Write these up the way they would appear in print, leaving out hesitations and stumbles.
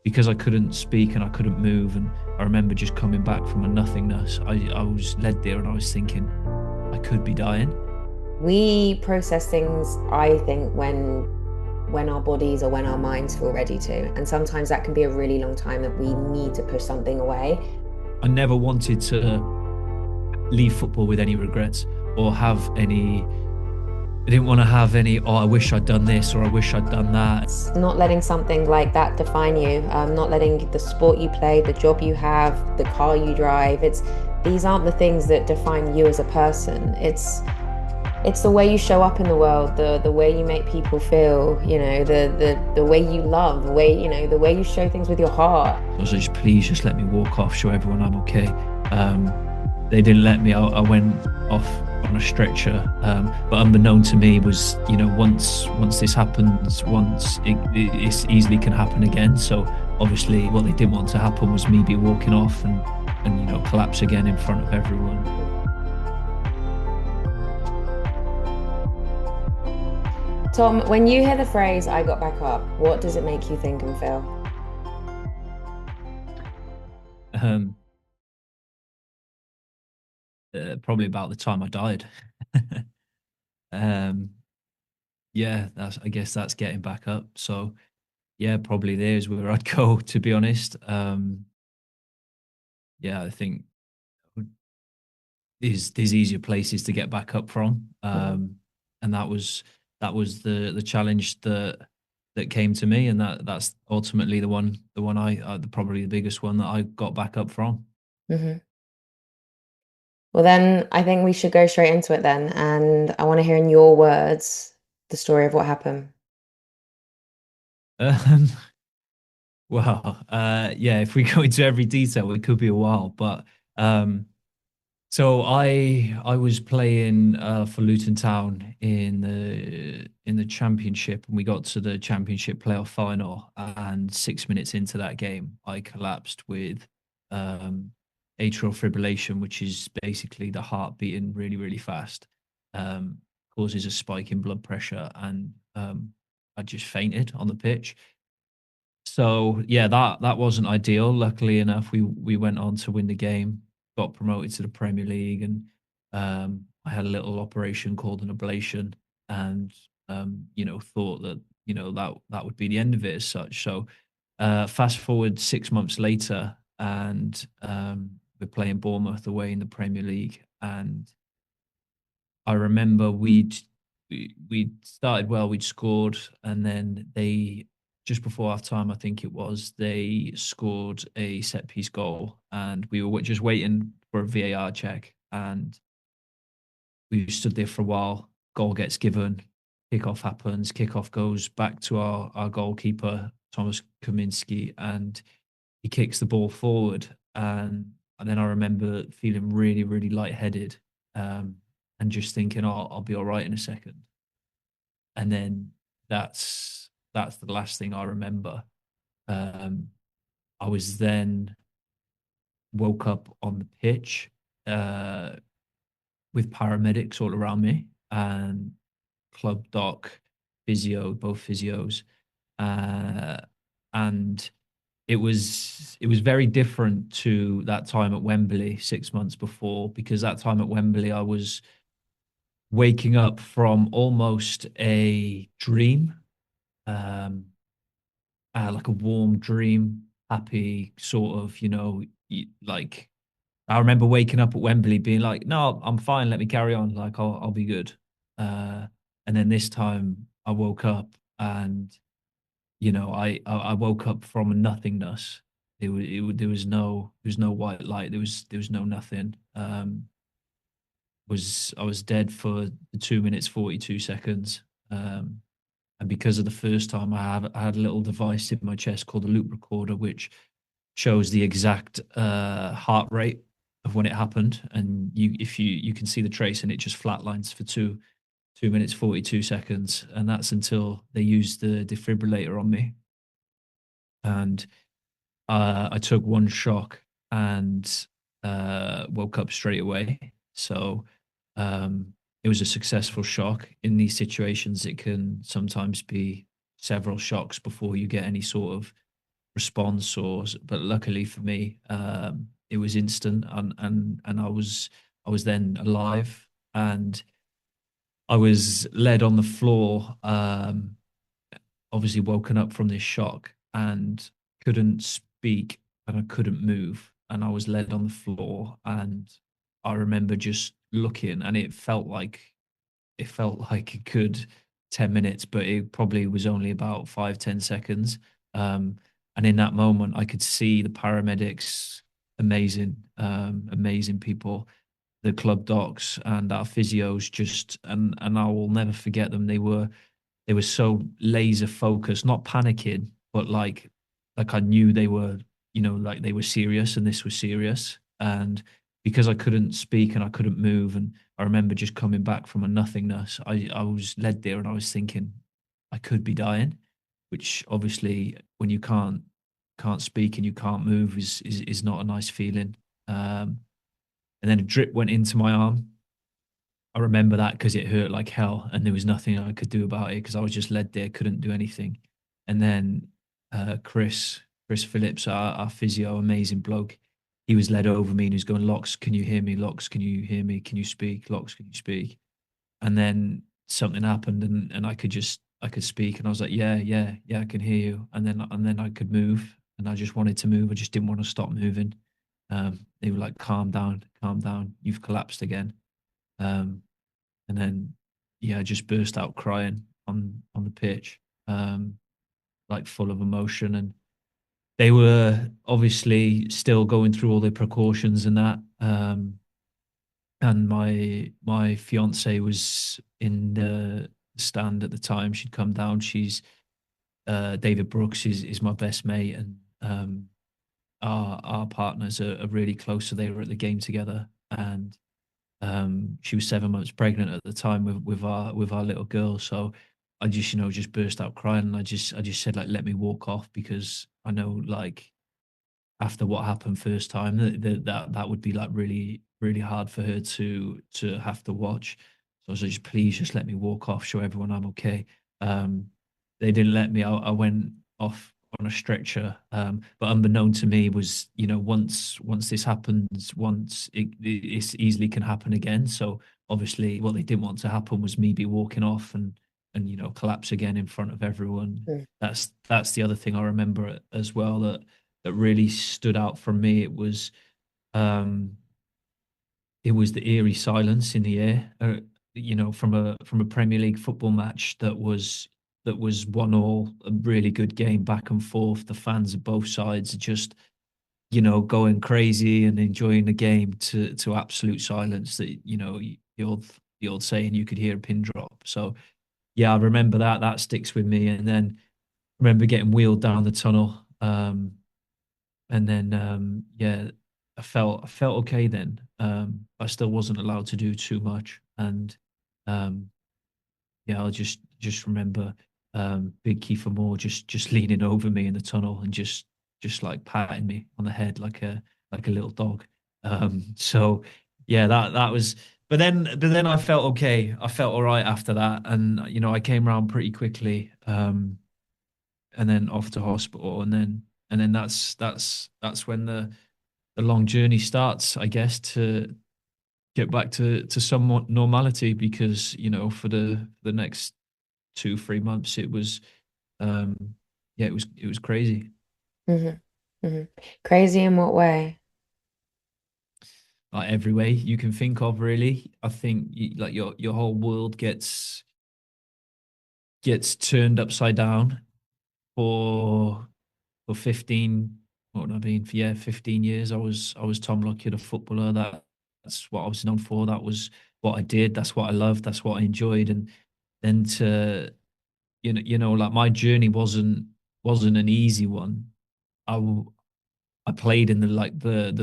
because I couldn't speak and I couldn't move, and I remember just coming back from a nothingness. I was led there, and I was thinking I could be dying. We process things, I think, when our bodies or when our minds feel ready to. And sometimes that can be a really long time that we need to push something away. I never wanted to leave football with any regrets or have any. I didn't want to have any. Oh, I wish I'd done this, or I wish I'd done that. It's not letting something like that define you, not letting the sport you play, the job you have, the car you drive. These aren't the things that define you as a person. It's the way you show up in the world, the way you make people feel, the way you love, the way you show things with your heart. I was like, please just let me walk off, show everyone I'm okay. They didn't let me. I went off on a stretcher, but unbeknown to me was, once this happens once, it easily can happen again. So obviously what they didn't want to happen was me be walking off and collapse again in front of everyone. Tom, when you hear the phrase "I got back up," what does it make you think and feel? Um, Probably about the time I died. um, yeah, I guess that's getting back up. So yeah, probably there's where I'd go, to be honest. Yeah, I think there's easier places to get back up from. And that was the challenge that came to me, and that's ultimately the one probably the biggest one that I got back up from. Mm-hmm. Well, then I think we should go straight into it then. And I want to hear in your words the story of what happened. Um, well, yeah, if we go into every detail, it could be a while, but so I was playing for Luton Town in the championship, and we got to the championship playoff final. And 6 minutes into that game, I collapsed with um, atrial fibrillation, which is basically the heart beating really, really fast, um, causes a spike in blood pressure, and I just fainted on the pitch. So yeah, that wasn't ideal. Luckily enough, we went on to win the game, got promoted to the Premier League, and I had a little operation called an ablation, and thought that that would be the end of it as such. So fast forward 6 months later, and we're playing Bournemouth away in the Premier League, and I remember we'd started well, we'd scored, and then they just before half time, I think it was, they scored a set piece goal, and we were just waiting for a VAR check, and we stood there for a while. Goal gets given, kickoff happens, kickoff goes back to our goalkeeper Thomas Kaminski, and he kicks the ball forward, and then I remember feeling really, really lightheaded, um, and just thinking, "Oh, I'll be all right in a second." And then that's the last thing I remember. Um, I was then woke up on the pitch uh, with paramedics all around me, and club doc, physio, both physios, uh, and it was very different to that time at Wembley 6 months before, because that time at Wembley I was waking up from almost a dream, um, like a warm dream, happy sort of, like I remember waking up at Wembley being like, "No, I'm fine. Let me carry on. Like I'll be good." Uh, and then this time I woke up, and I woke up from a nothingness. There was no white light. There was no nothing. I was dead for 2 minutes 42 seconds. And because of the first time, I had a little device in my chest called a loop recorder, which shows the exact heart rate of when it happened. And if you can see the trace, and it just flatlines for 2 minutes 42 seconds, and that's until they use the defibrillator on me. And I took one shock and woke up straight away. So it was a successful shock. In these situations, it can sometimes be several shocks before you get any sort of response, but luckily for me, it was instant, and I was then alive, and I was led on the floor, obviously woken up from this shock and couldn't speak and I couldn't move. And I was led on the floor. And I remember just looking, and it felt like a good 10 minutes, but it probably was only about 5, 10 seconds. And in that moment, I could see the paramedics, amazing, amazing people, the club docs and our physios, just and I will never forget them. They were so laser focused, not panicking, but like I knew they were, like they were serious, and this was serious. And because I couldn't speak and I couldn't move, and I remember just coming back from a nothingness, I was led there and I was thinking I could be dying, which obviously when you can't speak and you can't move is not a nice feeling. And then a drip went into my arm. I remember that because it hurt like hell, and there was nothing I could do about it because I was just led there, couldn't do anything. And then Chris Phillips, our physio, amazing bloke, he was led over me and he was going, Locks, can you hear me? Locks, can you hear me? Can you speak? Locks, can you speak? And then something happened, and I could speak, and I was like, yeah, yeah, yeah, I can hear you. And then I could move, and I just wanted to move. I just didn't want to stop moving. They were like, calm down, you've collapsed again. Um, and then yeah, I just burst out crying on the pitch, um, like full of emotion. And they were obviously still going through all their precautions and that. And my fiance was in the stand at the time. She'd come down. She's David Brooks is my best mate, and our partners are really close. So they were at the game together, and she was 7 months pregnant at the time with our little girl. So I just just burst out crying, and I just said, like, let me walk off, because I know, like, after what happened first time, that would be like really really hard for her to have to watch. So I was like, just please just let me walk off, show everyone I'm okay. Um, they didn't let me. I went off on a stretcher, but unbeknown to me was, once this happens once, it easily can happen again. So obviously what they didn't want to happen was me be walking off and collapse again in front of everyone. Mm. That's the other thing I remember as well, that really stood out from me. Um it was the eerie silence in the air, from a Premier League football match that was 1-1, a really good game, back and forth. The fans of both sides are just, going crazy and enjoying the game, to absolute silence. That, the old saying, you could hear a pin drop. So yeah, I remember that sticks with me. And then I remember getting wheeled down the tunnel. And then yeah, I felt okay then. I still wasn't allowed to do too much. And um yeah, I'll just remember Big Kiefer Moore just leaning over me in the tunnel and just like patting me on the head like a little dog. So yeah, that was, but then I felt okay. I felt all right after that, and I came around pretty quickly. And then off to hospital, and then that's when the long journey starts, I guess, to get back to somewhat normality, because for the next 2, 3 months it was, um yeah, it was crazy. Hmm. Hmm. Crazy in what way? Like every way you can think of, really. I think like your whole world gets turned upside down for 15, what would I mean, for, yeah, 15 years. I was Tom Lockyer, the footballer. That's what I was known for. That was what I did. That's what I loved. That's what I enjoyed. And then like, my journey wasn't an easy one. I played in the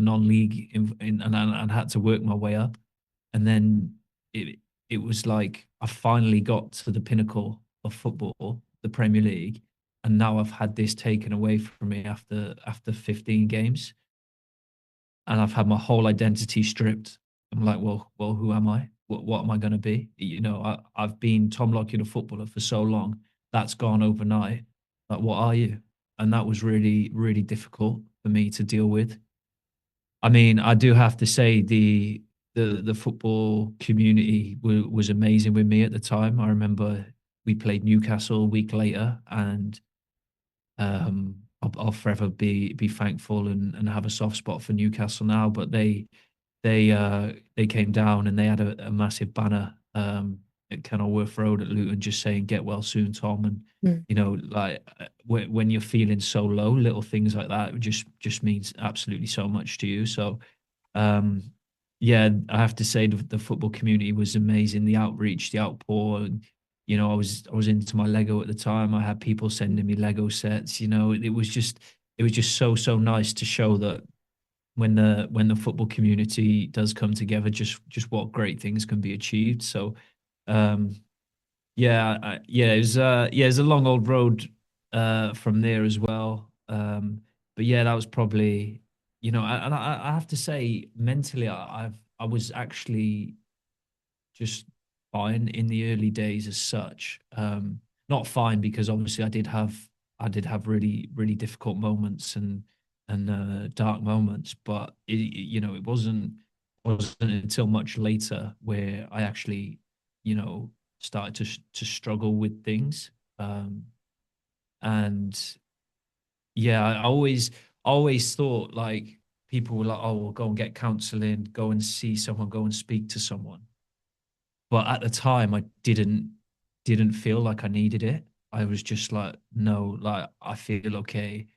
non-league, and had to work my way up. And then it was like I finally got to the pinnacle of football, the Premier League, and now I've had this taken away from me after 15 games, and I've had my whole identity stripped. I'm like, well, who am I? What am I going to be? I've been Tom Lockyer, the footballer, for so long. That's gone overnight. Like, what are you? and that was really, really difficult for me to deal with. I mean, I do have to say the football community was amazing with me at the time. I remember we played Newcastle a week later, and I'll forever be thankful and have a soft spot for Newcastle now. But they came down and they had a massive banner at Kenilworth Road at Luton just saying "Get well soon, Tom." And Mm. you know, like when you're feeling so low, little things like that just means absolutely so much to you. So um, yeah, I have to say the football community was amazing. The outreach, the outpour, and I was into my Lego at the time. I had people sending me Lego sets. It was just so nice to show that when the football community does come together, just what great things can be achieved. So um, yeah, it's a long old road from there as well. But yeah, that was probably, and I have to say, mentally, I was actually just fine in the early days as such. Not fine because obviously I did have really really difficult moments and dark moments, but it wasn't until much later where I actually you know started to struggle with things. And yeah, I always thought like people were like, oh, well, go and get counseling, go and see someone, go and speak to someone. But at the time, I didn't feel like I needed it. I was just like, no, like I feel okay.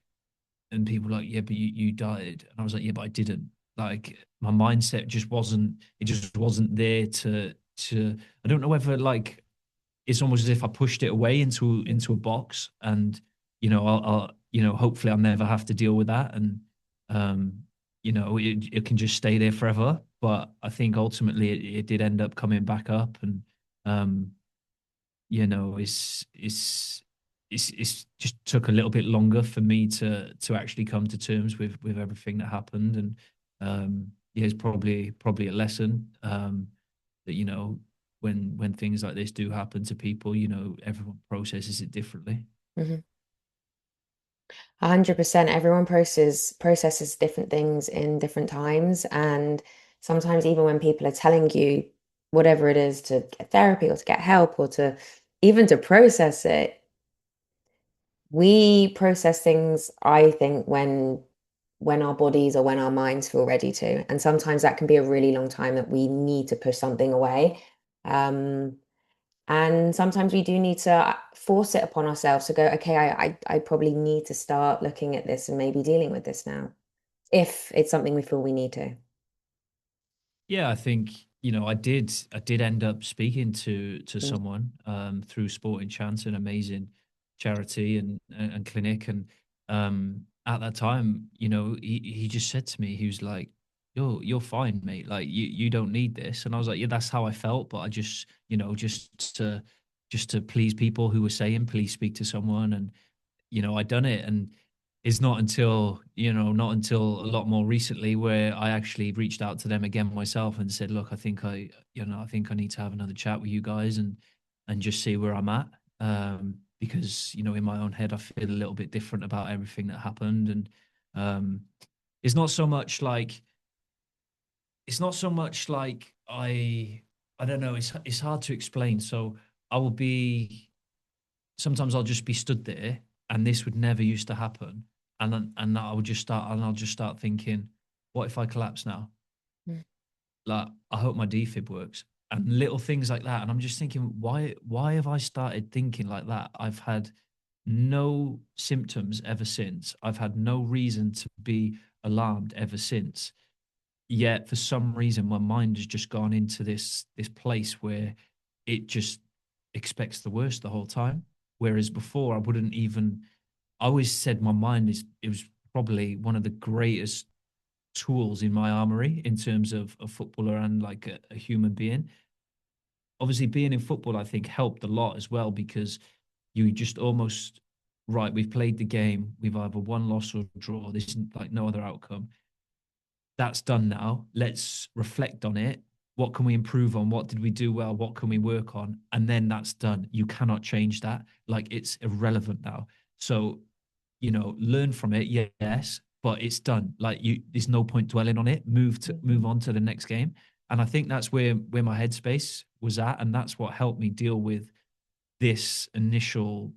And people were like, yeah, but you died. And I was like, yeah, but I didn't. Like my mindset just wasn't. It just wasn't there to. I don't know whether like it's almost as if I pushed it away into a box, and I'll hopefully I'll never have to deal with that, and um, it can just stay there forever. But I think ultimately it did end up coming back up, and um, it's just took a little bit longer for me to actually come to terms with everything that happened, and yeah, it's probably a lesson that when things like this do happen to people, everyone processes it differently. Mhm. 100%. Everyone processes different things in different times. And sometimes even when people are telling you whatever it is to get therapy or to get help or to even to process it, we process things, I think, when our bodies or when our minds feel ready to. And sometimes that can be a really long time that we need to push something away. Um, and sometimes we do need to force it upon ourselves to go, okay, I probably need to start looking at this and maybe dealing with this now, if it's something we feel we need to. Yeah, I think I did end up speaking to Mm. someone through Sporting Chance, an amazing charity and clinic, and at that time, he just said to me, he was like, "You're fine, mate. Like you don't need this." And I was like, "Yeah, that's how I felt, but I just just to please people who were saying, please speak to someone." And I done it, and it's not until a lot more recently where I actually reached out to them again myself and said, look, I think I need to have another chat with you guys and just see where I'm at. Because in my own head I feel a little bit different about everything that happened. And um it's not so much like I don't know, it's hard to explain. So I will be sometimes I'll just be stood there, and this would never used to happen. And I'll just start thinking, what if I collapse now? Mm. Like, I hope my defib works, and little things like that. And I'm just thinking, why have I started thinking like that? I've had no symptoms ever since. I've had no reason to be alarmed ever since. Yet for some reason, my mind has just gone into this place where it just expects the worst the whole time. Whereas before, I always said my mind it was probably one of the greatest tools in my armory in terms of a footballer and like a human being. Obviously, being in football, I think helped a lot as well because you just almost right. We've played the game. We've either won, lost, or draw. This isn't like no other outcome. That's done now. Let's reflect on it. What can we improve on? What did we do well? What can we work on? And then that's done. You cannot change that. Like it's irrelevant now. So learn from it, yes, but it's done. Like there's no point dwelling on it. Move Mhm. on to the next game. And I think that's where my headspace was at, and that's what helped me deal with this initial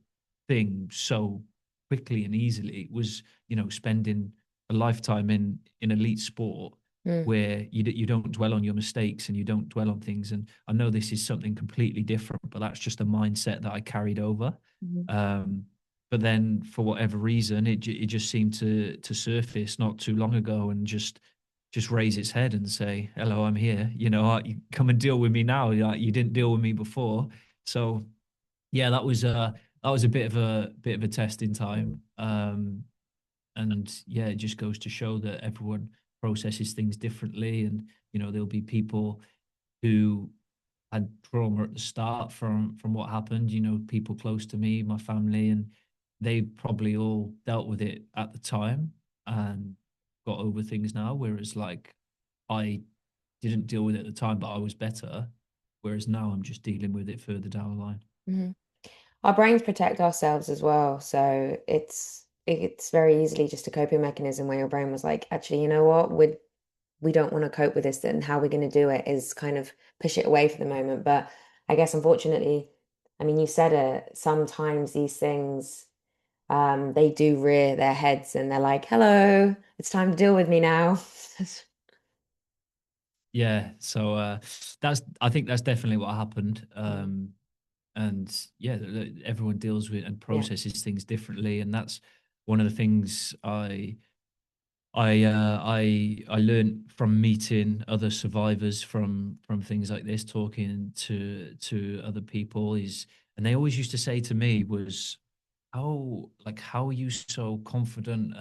thing so quickly and easily. Was spending a lifetime in elite sport Mm. where you don't dwell on your mistakes and you don't dwell on things. And I know this is something completely different, but that's just a mindset that I carried over. Mhm. Um, but then for whatever reason, it just seemed to surface not too long ago and just raise its head and say, "Hello, I'm here. You come and deal with me now. You didn't deal with me before." So yeah, that was a bit of a testing Mm. time. And yeah, it just goes to show that everyone processes things differently, and there'll be people who had trauma at the start from what happened. People close to me, my family, and they probably all dealt with it at the time and got over things now. Whereas like I didn't deal with it at the time, but I was better. Whereas now I'm just dealing with it further down the line. Mhm. Our brains protect ourselves as well, so it's very easily just a coping mechanism where your brain was like, actually, you know what, we don't want to cope with this, and how we're going to do it is kind of push it away for the moment. But I guess unfortunately, I mean, you said it, sometimes these things they do rear their heads and they're like, hello, it's time to deal with me now. Yeah, so that's I think that's definitely what happened. Mm. And yeah, everyone deals with and Yeah. processes things differently, and that's one of the things I learned from meeting other survivors from things like this, talking to other people and they always used to say to me was, how are you so confident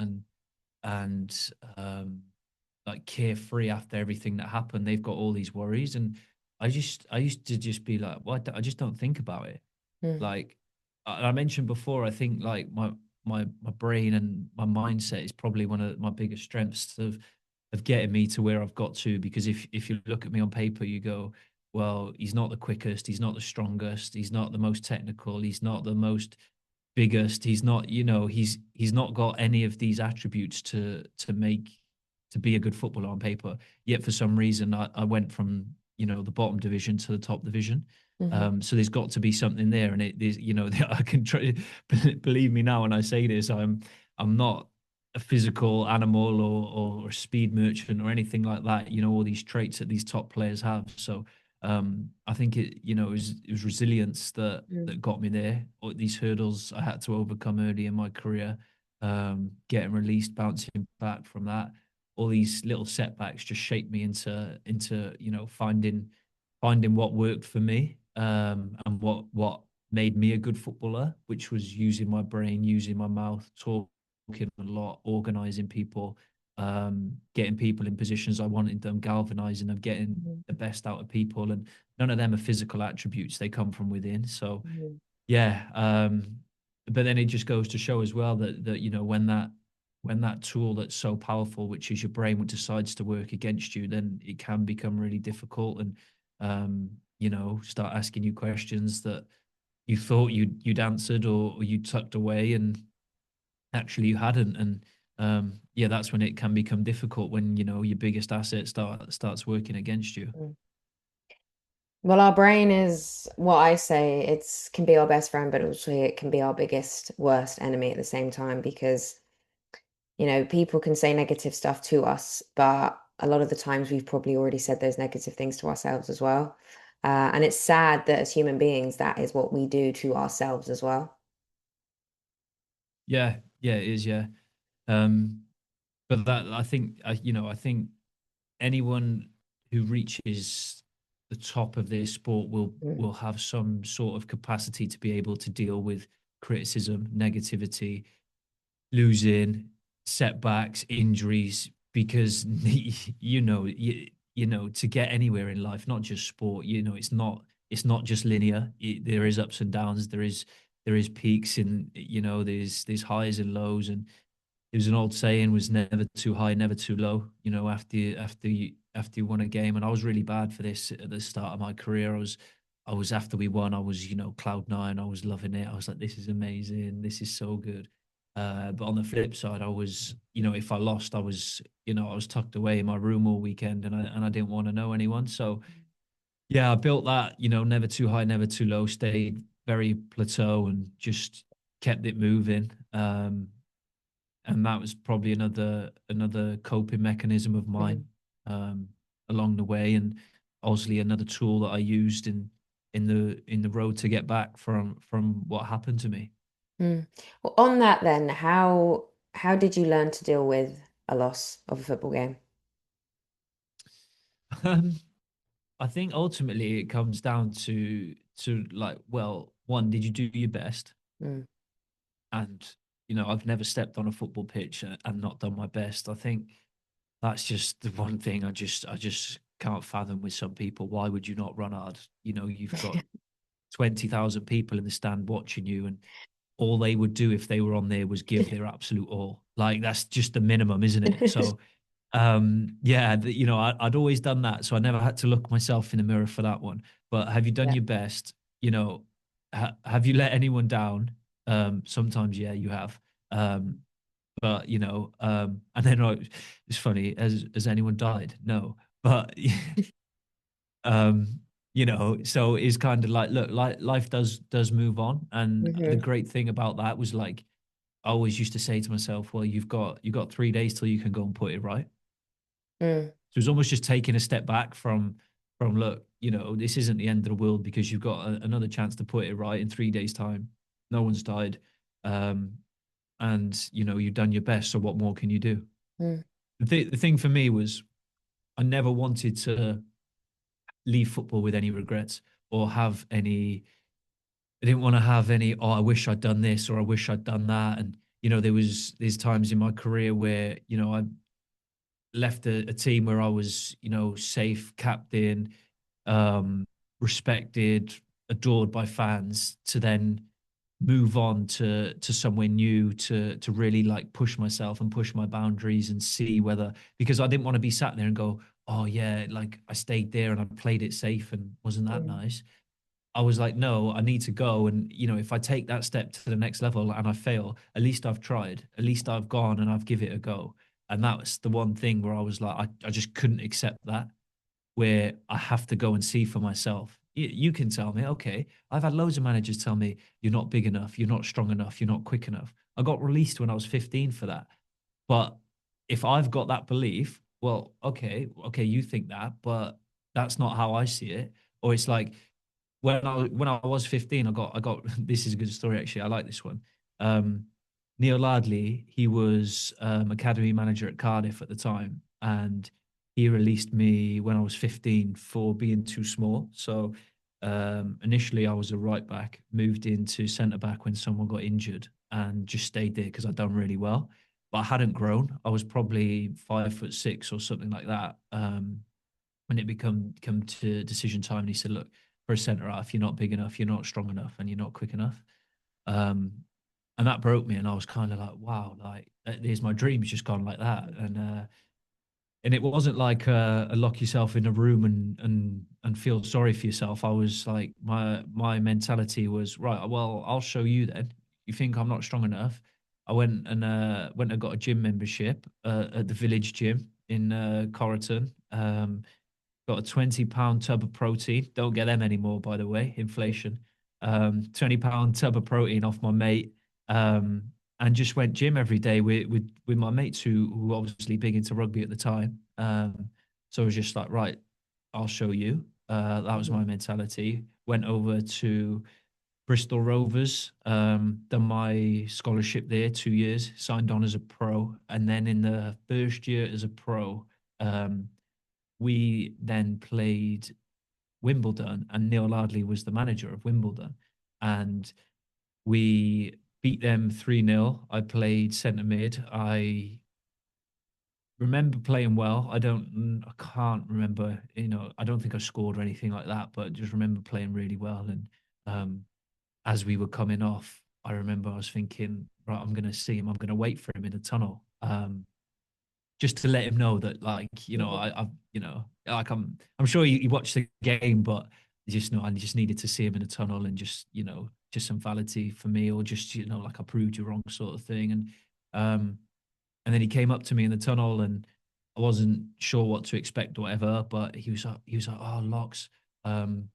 and like carefree after everything that happened? They've got all these worries, and I used to just be like, what? I just don't think about it. Mm. Like I mentioned before, I think like my brain and my mindset is probably one of my biggest strengths of getting me to where I've got to. Because if you look at me on paper, you go, well, he's not the quickest, he's not the strongest, he's not the most technical, he's not the most biggest, he's not, he's not got any of these attributes to be a good footballer on paper. Yet for some reason, I went from the bottom division to the top division. Hmm. So there's got to be something there, and there's I can try believe me now when I say this. I'm not a physical animal or a speed merchant or anything like that. All these traits that these top players have. So I think it was resilience that Mm. got me there. Or these hurdles I had to overcome early in my career, getting released, bouncing back from that. All these little setbacks just shaped me into finding what worked for me, and what made me a good footballer, which was using my brain, using my mouth, talking a lot, organizing people, getting people in positions I wanted them, galvanizing them, getting Mhm. the best out of people. And none of them are physical attributes; they come from within. So Mhm. yeah, but then it just goes to show as well that when that tool that's so powerful, which is your brain, which decides to work against you, then it can become really difficult, and start asking you questions that you thought you'd answered, or you tucked away, and actually you hadn't. And yeah, that's when it can become difficult, when your biggest asset starts working against you. Mm. Well, our brain is what I say, it's can be our best friend, but also it can be our biggest, worst enemy at the same time because, people can say negative stuff to us, but a lot of the times we've probably already said those negative things to ourselves as well. And it's sad that as human beings, that is what we do to ourselves as well. Yeah, yeah, it is. Yeah. um but that I think anyone who reaches the top of their sport will Mm. will have some sort of capacity to be able to deal with criticism, negativity, losing, setbacks, injuries, because to get anywhere in life, not just sport, it's not just linear. There is ups and downs. There is peaks, and there's highs and lows. And it was an old saying, was never too high, never too low. After you won a game, and I was really bad for this at the start of my career. I was after we won, I was cloud nine. I was loving it. I was like, this is amazing. This is so good. But on the flip side, I was, if I lost, I was, I was tucked away in my room all weekend, and I didn't want to know anyone. So yeah, I built that, never too high, never too low, stayed very plateau and just kept it moving. And that was probably another coping mechanism of Mm, mine um, along the way, and obviously another tool that I used in the road to get back from what happened to me. mm. Well, on that then, how did you learn to deal with a loss of a football game? Um, I think ultimately it comes down to like, well, one, did you do your best? Mm, And I've never stepped on a football pitch and not done my best. I think that's just the one thing I just can't fathom with some people. Why would you not run hard? You've got 20,000 people in the stand watching you, and all they would do if they were on there was give their absolute all. Like that's just the minimum, isn't it? So yeah, I'd always done that, so I never had to look myself in the mirror for that one. But have you done Yeah. your best? Have you let anyone down? Sometimes, yeah, you have. But and then it's funny. Has anyone died? No, but so it's kind of like, look, life does move on, and the Hmm. great thing about that was like I always used to say to myself, well, you've got 3 days till you can go and put it right. Mm, So it's almost just taking a step back from look, this isn't the end of the world because you've got another chance to put it right in 3 days' time. No one's died, um, and you've done your best. So what more can you do? mm, The thing for me was I never wanted to leave football with any regrets or have any. I didn't want to have any. Oh, I wish I'd done this or I wish I'd done that. And there's times in my career where I left a team where I was, safe, captain, um, respected, adored by fans, to then move on to somewhere new to really like push myself and push my boundaries and see whether, because I didn't want to be sat there and go, oh yeah, like I stayed there and I played it safe and wasn't that mm, nice. I was like, no, I need to go. And, if I take that step to the next level and I fail, at least I've tried. At least I've gone and I've give it a go. And that was the one thing where I was like, I just couldn't accept that, where I have to go and see for myself. You can tell me, okay, I've had loads of managers tell me, you're not big enough, you're not strong enough, you're not quick enough. I got released when I was 15 for that. But if I've got that belief, well, okay, you think that, but that's not how I see it. Or it's like, when I was 15, I got this is a good story actually. I like this one. Um, Neil Lardley, he was academy manager at Cardiff at the time, and he released me when I was 15 for being too small. So initially I was a right back, moved into centre back when someone got injured, and just stayed there because I'd done really well. But I hadn't grown. I was probably 5'6" or something like that. When it come to decision time, and he said, "Look, for a centre half, you're not big enough, you're not strong enough, and you're not quick enough." Um, and that broke me, and I was kind of like, "Wow, like there's my dreams just gone like that." And it wasn't like lock yourself in a room and feel sorry for yourself. I was like, my mentality was right. Well, I'll show you then. You think I'm not strong enough? I went and got a gym membership at the village gym in Corriton. Got a £20 tub of protein. Don't get them anymore, by the way. Inflation. £20 tub of protein off my mate. And just went gym every day with my mates who were obviously big into rugby at the time. So I was just like, right, I'll show you. That was mhm, my mentality. Went over to Bristol Rovers, done my scholarship there 2 years, signed on as a pro, and then in the first year as a pro, um, we then played Wimbledon, and Neil Lardley was the manager of Wimbledon, and we beat them 3-0. I played centre mid. I remember playing well. I can't remember, I don't think I scored or anything like that, but just remember playing really well. And um, as we were coming off, I remember I was thinking, right, I'm going to see him. I'm going to wait for him in the tunnel. Just to let him know that, like, mhm. like I'm sure you watched the game, but I just needed to see him in the tunnel and just just some validity for me, or just, like I proved you wrong sort of thing. Um, and then he came up to me in the tunnel, and I wasn't sure what to expect or whatever, but he was like, "Oh, Locks, um,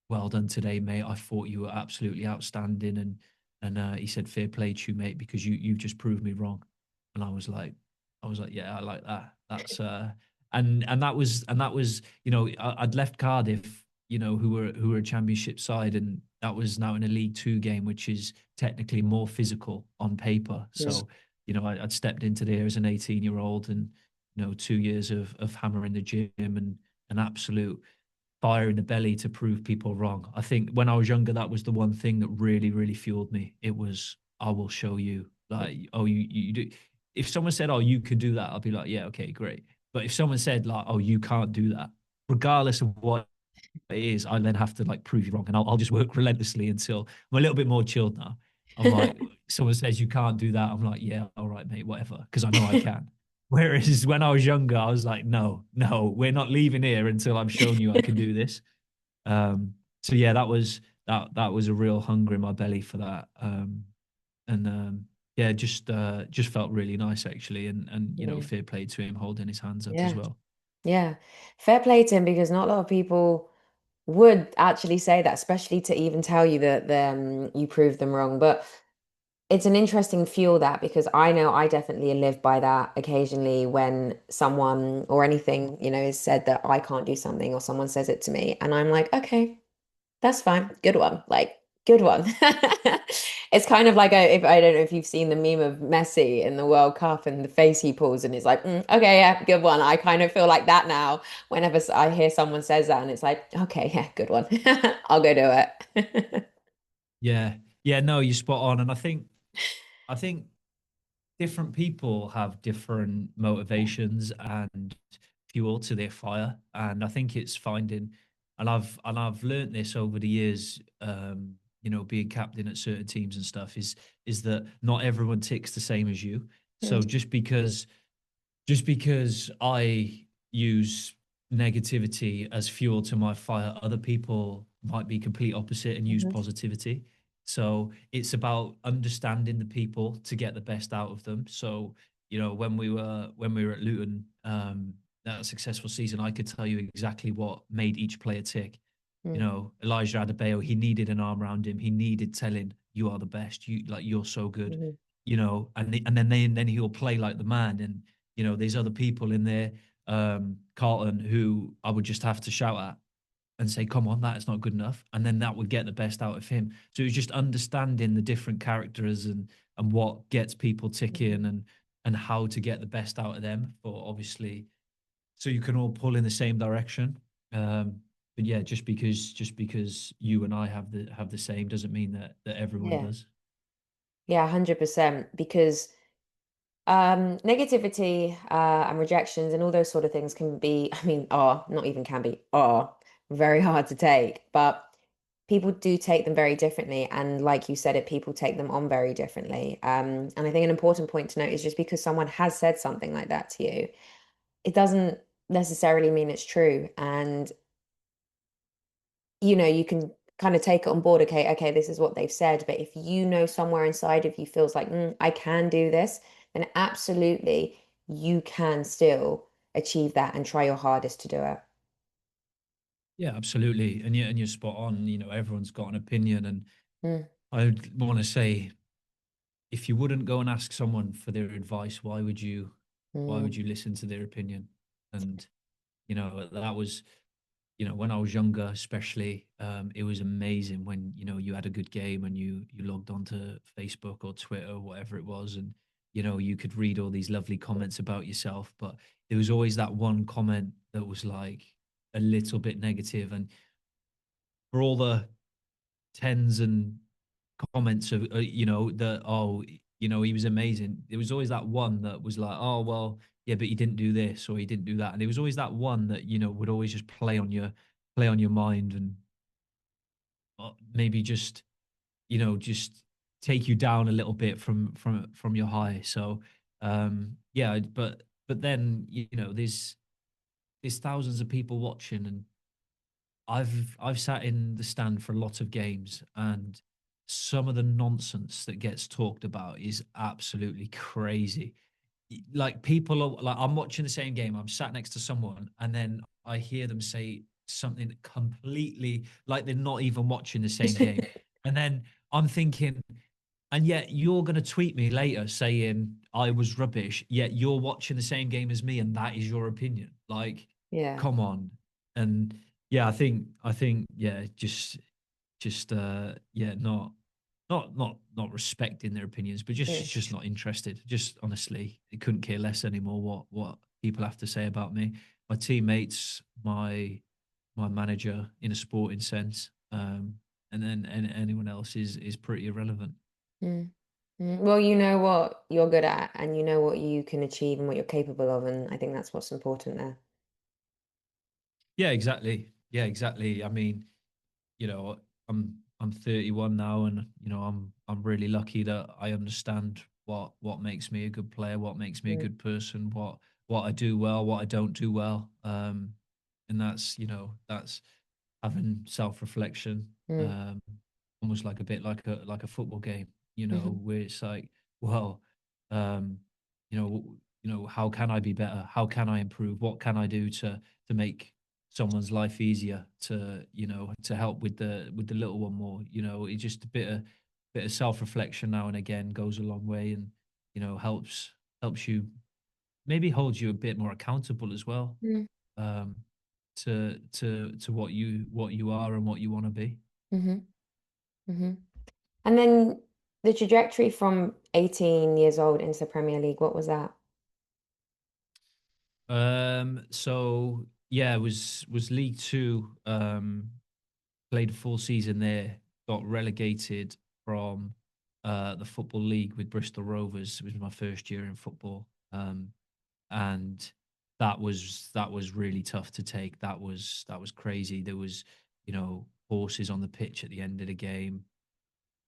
well done today, mate. I thought you were absolutely outstanding." And he said, "Fair play to you, mate, because you've just proved me wrong." And I was like, "Yeah, I like that. That's and that was, I'd left Cardiff, who were a championship side, and that was now in a League Two game, which is technically more physical on paper. Mm. So, I'd stepped into there as an 18-year-old, and 2 years of hammering the gym, and an absolute fire in the belly to prove people wrong. I think when I was younger, that was the one thing that really, really fueled me. It was, I will show you. Like, oh, you do. If someone said, "Oh, you can do that," I'll be like, "Yeah, okay, great." But if someone said, like, "Oh, you can't do that," regardless of what it is, I then have to like prove you wrong, and I'll just work relentlessly until I'm a little bit more chilled now. I'm like, someone says you can't do that, I'm like, "Yeah, all right, mate, whatever," because I know I can. Whereas when I was younger, I was like, "No, no, we're not leaving here until I've shown you I can do this." So yeah, that was a real hunger in my belly for that. And yeah, just felt really nice actually, and Yeah. fair play to him holding his hands up as Yeah. well. Yeah. Fair play to him because not a lot of people would actually say that, especially to even tell you that you proved them wrong. But it's an interesting fuel that because I know I definitely live by that occasionally when someone or anything, is said that I can't do something or someone says it to me. And I'm like, okay, that's fine. Good one. Like, good one. It's kind of like if I don't know if you've seen the meme of Messi in the World Cup and the face he pulls, and it's like, okay, yeah, good one. I kind of feel like that now whenever I hear someone says that, and it's like, okay, yeah, good one. I'll go do it. Yeah, yeah, no, you're spot on, and I think different people have different motivations and fuel to their fire, and I think it's finding, and I've learned this over the years, being captain at certain teams and stuff, is that not everyone ticks the same as you. So Mm, just because I use negativity as fuel to my fire, other people might be complete opposite and use mhm, positivity. So it's about understanding the people to get the best out of them. So, when we were at Luton, that successful season, I could tell you exactly what made each player tick. mm, Elijah Adebayo, he needed an arm around him. He needed telling, "You are the best. You're so good." mhm, And then he'll play like the man. And there's other people in there, Carlton, who I would just have to shout at and say, "Come on, that is not good enough," and then that would get the best out of him. So it's just understanding the different characters, and what gets people mhm. ticking, and how to get the best out of them, for obviously, so you can all pull in the same direction. But yeah, just because you and I have the same doesn't mean that everyone Yeah. does. Yeah, 100%. Because negativity and rejections and all those sort of things can be, I mean, are not even can be, are very hard to take, but people do take them very differently. And like you said it, people take them on very differently. And I think an important point to note is just because someone has said something like that to you, it doesn't necessarily mean it's true. And you can kind of take it on board. Okay, this is what they've said. But if somewhere inside of you feels like, I can do this, then absolutely you can still achieve that and try your hardest to do it. Yeah, absolutely. And you're spot on. Everyone's got an opinion, and Mm, I want to say, if you wouldn't go and ask someone for their advice, why would mm, you listen to their opinion? And that was, when I was younger, especially, it was amazing when you had a good game, and you logged onto Facebook or Twitter, whatever it was, and you could read all these lovely comments about yourself, but there was always that one comment that was like a little bit negative. And for all the tens and comments of, that, "Oh, he was amazing," there was always that one that was like, "Oh, well, yeah, but he didn't do this, or he didn't do that." And there was always that one that would always just play on your mind, and maybe just take you down a little bit from your high. So, yeah, but then there's thousands of people watching, and I've sat in the stand for a lot of games, and some of the nonsense that gets talked about is absolutely crazy. Like people are like, I'm watching the same game, I'm sat next to someone, and then I hear them say something completely like they're not even watching the same game. And then I'm thinking, and yet you're going to tweet me later saying I was rubbish, yet you're watching the same game as me, and that is your opinion. Like, Yeah. come on. And yeah, I think, yeah, just yeah, not respecting their opinions, but Mm. just not interested. Just honestly, it couldn't care less anymore what people have to say about me, my teammates, my manager in a sporting sense, and then anyone else is pretty irrelevant. Mm. Mm. Well, you know what you're good at and you know what you can achieve and what you're capable of, and I think that's what's important there. Yeah, exactly. Yeah, exactly. I mean, I'm 31 now, and I'm really lucky that I understand what makes me a good player, what makes me a Mm. good person, what I do well, what I don't do well. And that's having self-reflection, Mm. almost like a bit like a football game, Hmm. where it's like, well, um, how can I be better? How can I improve? What can I do to make someone's life easier, to help with the little one more? It's just a bit of self-reflection now and again goes a long way, and helps you, maybe holds you a bit more accountable as well, Mm. um, to what you are and what you want to be. Hmm. Hmm. And then the trajectory from 18 years old into the Premier League, what was that? So yeah, it was League Two. Played a full season there. Got relegated from the Football League with Bristol Rovers. It was my first year in football, and that was really tough to take. That was crazy. There was, horses on the pitch at the end of the game,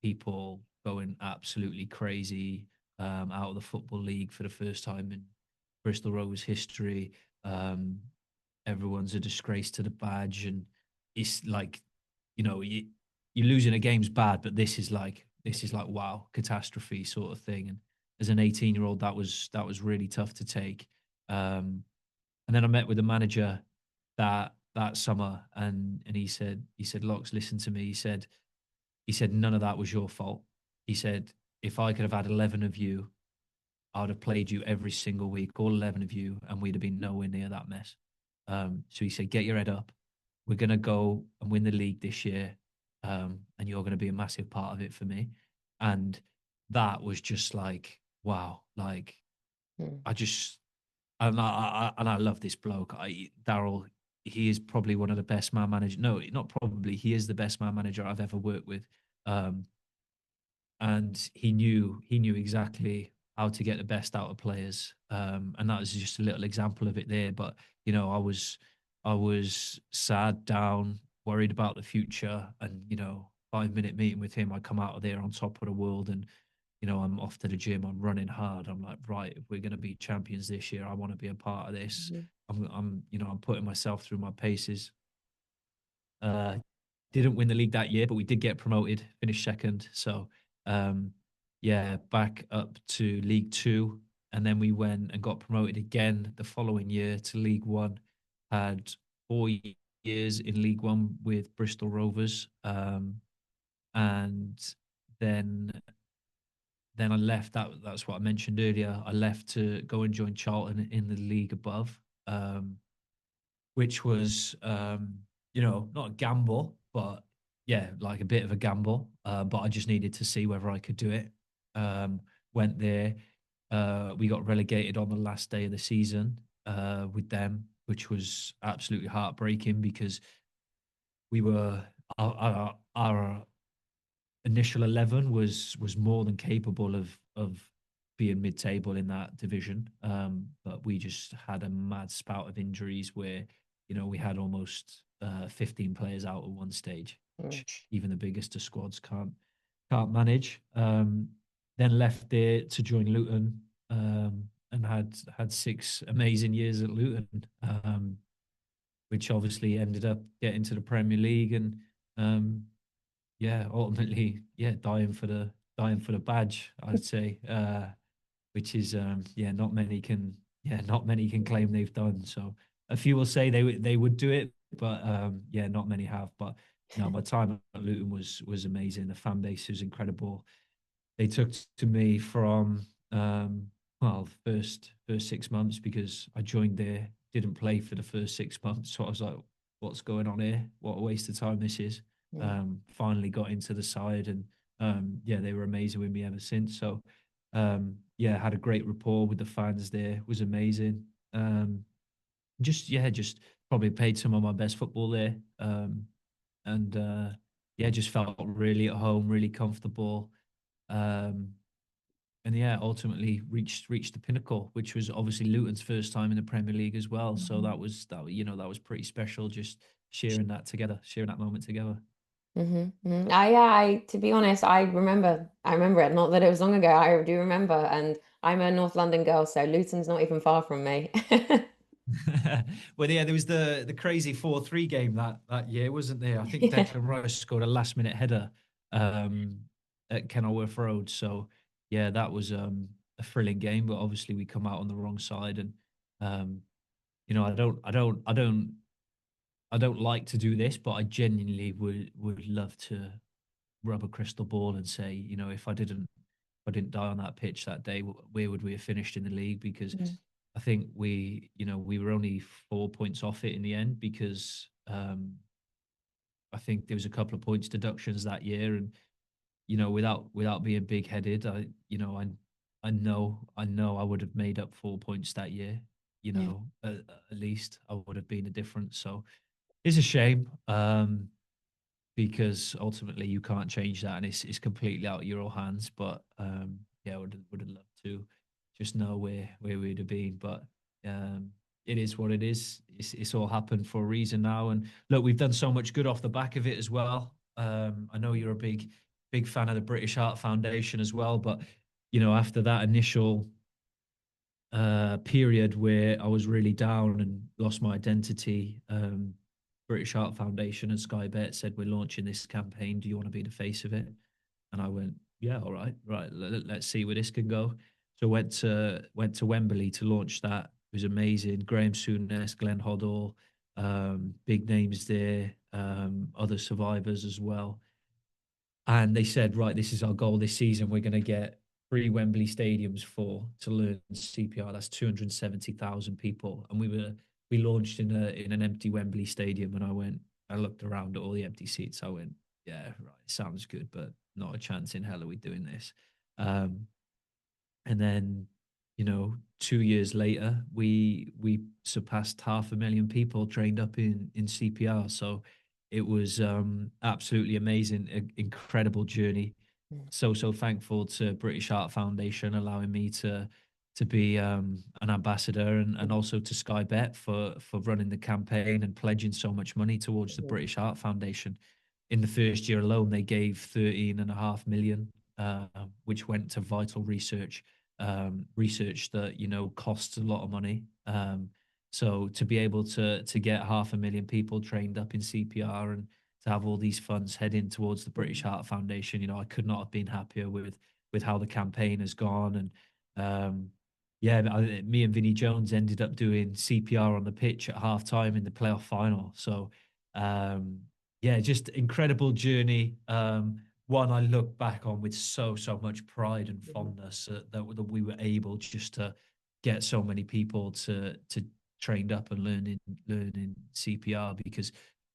people going absolutely crazy, out of the Football League for the first time in Bristol Rovers history. Um, Everyone's a disgrace to the badge, and it's like, you losing a game's bad, but this is like wow, catastrophe sort of thing. And as an 18-year-old, that was really tough to take. And then I met with the manager that summer, and he said, Locks, listen to me. He said, none of that was your fault. He said, if I could have had 11 of you, I would have played you every single week, all 11 of you, and we'd have been nowhere near that mess. So he said, get your head up. We're going to go and win the league this year. And you're going to be a massive part of it for me. And that was just like, wow. Like, Mm. I just, and I love this bloke. Daryl, he is probably one of the best man managers. No, not probably. He is the best man manager I've ever worked with. Um, and he knew exactly how to get the best out of players. And that was just a little example of it there. But I was sad, down, worried about the future, and 5 minute meeting with him, I come out of there on top of the world, and I'm off to the gym, I'm running hard. I'm like, right, if we're going to be champions this year, I want to be a part of this. Mhm. I'm putting myself through my paces. Uh, didn't win the league that year, but we did get promoted, finished second. So, um, yeah, back up to League Two, and then we went and got promoted again the following year to League One. Had 4 years in League One with Bristol Rovers, and then then I left. That's what I mentioned earlier. I left to go and join Charlton in the league above. Which was, not a gamble, but yeah, like a bit of a gamble. But I just needed to see whether I could do it. Um, Went there. We got relegated on the last day of the season with them, which was absolutely heartbreaking because we were our initial 11 was more than capable of being mid-table in that division. But we just had a mad spout of injuries where, we had almost 15 players out at one stage, Mm. which even the biggest of squads can't manage. Then left there to join Luton, and had 6 amazing years at Luton, which obviously ended up getting to the Premier League, and um, yeah, ultimately, yeah, dying for the badge, I'd say, which is yeah, not many can claim they've done. So a few will say they would do it, but yeah, not many have. But no, my time at Luton was amazing. The fan base was incredible. They took to me from well, first 6 months because I joined there, didn't play for the first 6 months. So I was like, what's going on here? What a waste of time this is. Mm, Finally got into the side and yeah, they were amazing with me ever since. So yeah, had a great rapport with the fans there, was amazing. Just yeah, just probably played some of my best football there. And yeah, just felt really at home, really comfortable. Um, and yeah, ultimately reached the pinnacle, which was obviously Luton's first time in the Premier League as well. So mhm. that was pretty special, just sharing that together, sharing that moment together. Yeah, to be honest, I remember it. Not that it was long ago. I do remember, and I'm a North London girl, so Luton's not even far from me. Well, yeah, there was the crazy 4-3 game that year, wasn't there? I think Yeah. Declan Rice scored a last minute header um, at Kenilworth Road. So yeah, that was a thrilling game, but obviously we come out on the wrong side, and um, you know, I don't like to do this, but I genuinely would love to rub a crystal ball and say, you know, if I didn't die on that pitch that day, where would we have finished in the league? Because Mm, I think we were only 4 points off it in the end because I think there was a couple of points deductions that year, and without being big headed, I know I would have made up 4 points that year. yeah. At least I would have been a difference. So it's a shame. Because ultimately you can't change that and it's completely out of your own hands. But yeah, would have loved to just know where we'd have been. But um, it is what it is. It's all happened for a reason now. And look, we've done so much good off the back of it as well. I know you're a big fan of the British Heart Foundation as well, but after that initial period where I was really down and lost my identity. British Heart Foundation and Sky Bet said, we're launching this campaign. Do you want to be the face of it? And I went, yeah, all right, right. Let's see where this can go. So went to Wembley to launch that. It was amazing. Graham Souness, Glenn Hoddle, big names there, other survivors as well. And they said, right, this is our goal this season. We're going to get three Wembley stadiums to learn CPR. That's 270,000 people. And we launched in an empty Wembley stadium. And I looked around at all the empty seats. I went, yeah, right, sounds good, but not a chance in hell are we doing this. Um, and then 2 years later we surpassed 500,000 people trained up in CPR. So it was absolutely amazing, incredible journey. Mm, So thankful to British Heart Foundation allowing me to be an ambassador, and mm, also to Sky Bet for running the campaign and pledging so much money towards the mhm, British Heart Foundation. In the first year alone, they gave 13.5 million, which went to vital research that costs a lot of money. So to be able to get 500,000 people trained up in CPR and to have all these funds heading towards the British mhm, Heart Foundation, I could not have been happier with how the campaign has gone. And yeah, me and Vinnie Jones ended up doing CPR on the pitch at half time in the playoff final. So um, yeah, just incredible journey. One I look back on with so much pride and mhm, fondness, that we were able just to get so many people to trained up and learning CPR, because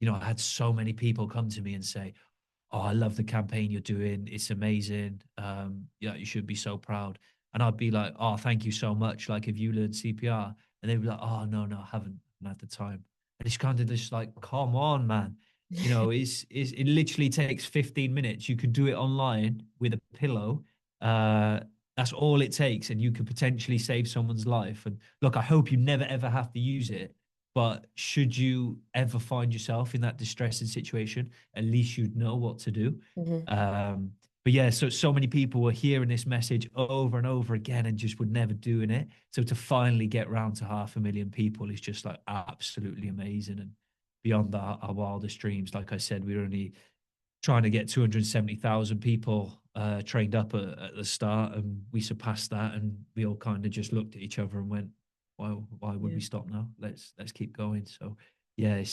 I had so many people come to me and say, oh, I love the campaign you're doing. It's amazing. Yeah, you should be so proud. And I'd be like, oh, thank you so much. Like, have you learned CPR? And they'd be like, oh, no, I haven't had the time. And it's kind of just like, come on, man. It literally takes 15 minutes. You can do it online with a pillow. Uh, that's all it takes. And you could potentially save someone's life. And look, I hope you never, ever have to use it. But should you ever find yourself in that distressing situation, at least you'd know what to do. mhm, Um, but yeah, so many people were hearing this message over and over again and just would never doing it. So to finally get round to 500,000 people is just like absolutely amazing and beyond our wildest dreams. Like I said, we're only trying to get 270,000 people trained up at the start, and we surpassed that, and we all kind of just looked at each other and went, why would Yeah. we stop now? Let's keep going." So yeah,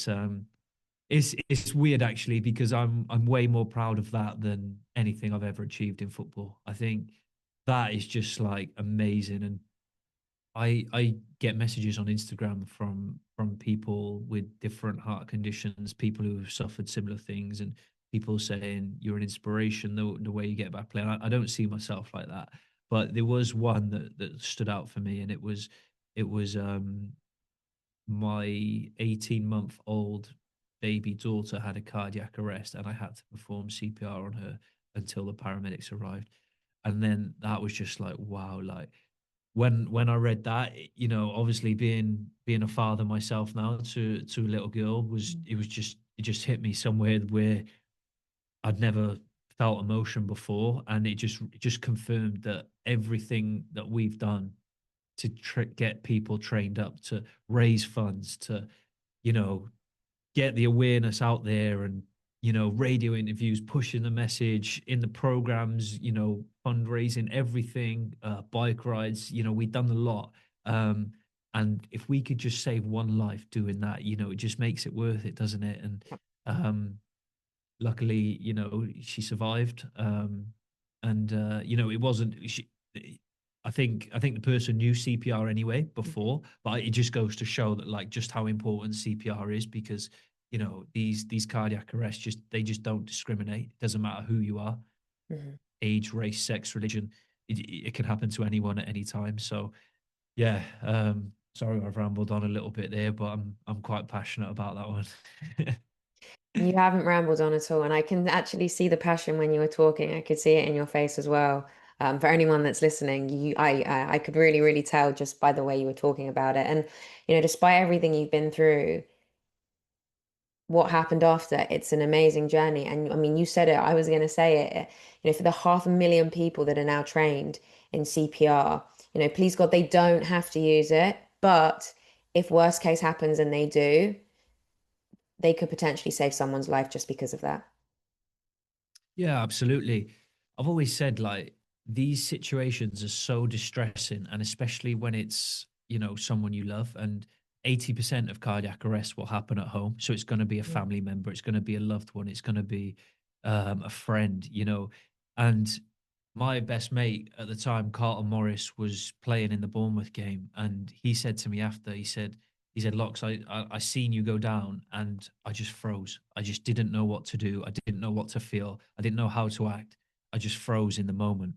it's weird actually, because I'm way more proud of that than anything I've ever achieved in football. I think that is just like amazing. And I get messages on Instagram from people with different heart conditions, people who have suffered similar things, and people saying you're an inspiration, the way you get back playing. I don't see myself like that, but there was one that stood out for me, and it was my 18-month-old baby daughter had a cardiac arrest, and I had to perform CPR on her until the paramedics arrived. And then that was just like, wow, like when I read that, obviously being a father myself now to a little girl, it just hit me somewhere where I'd never felt emotion before, and it just confirmed that everything that we've done to get people trained up, to raise funds, to you know get the awareness out there, and radio interviews, pushing the message in the programs, fundraising, everything, bike rides, we've done a lot. And if we could just save one life doing that, it just makes it worth it, doesn't it? And um luckily, she survived. And it wasn't she, I think the person knew CPR anyway before, but it just goes to show that, like, just how important CPR is, because these cardiac arrests, they just don't discriminate. It doesn't matter who you are, Mhm. age, race, sex, religion. It can happen to anyone at any time. So yeah, sorry I've rambled on a little bit there, but I'm quite passionate about that one. You haven't rambled on at all, and I can actually see the passion when you were talking. I could see it in your face as well. For anyone that's listening, I could really, really tell just by the way you were talking about it. And despite everything you've been through, what happened after, it's an amazing journey. And I mean, you said it, I was going to say it. For the 500,000 people that are now trained in CPR, please God, they don't have to use it. But if worst case happens and they do, they could potentially save someone's life just because of that. Yeah, absolutely. I've always said, like, these situations are so distressing, and especially when it's, someone you love. And 80% of cardiac arrest will happen at home. So it's going to be a Mm. family member, it's going to be a loved one, it's going to be a friend, And my best mate at the time, Carlton Morris, was playing in the Bournemouth game, and he said to me after, he said, "Locks, I seen you go down, and I just froze. I just didn't know what to do. I didn't know what to feel. I didn't know how to act. I just froze in the moment."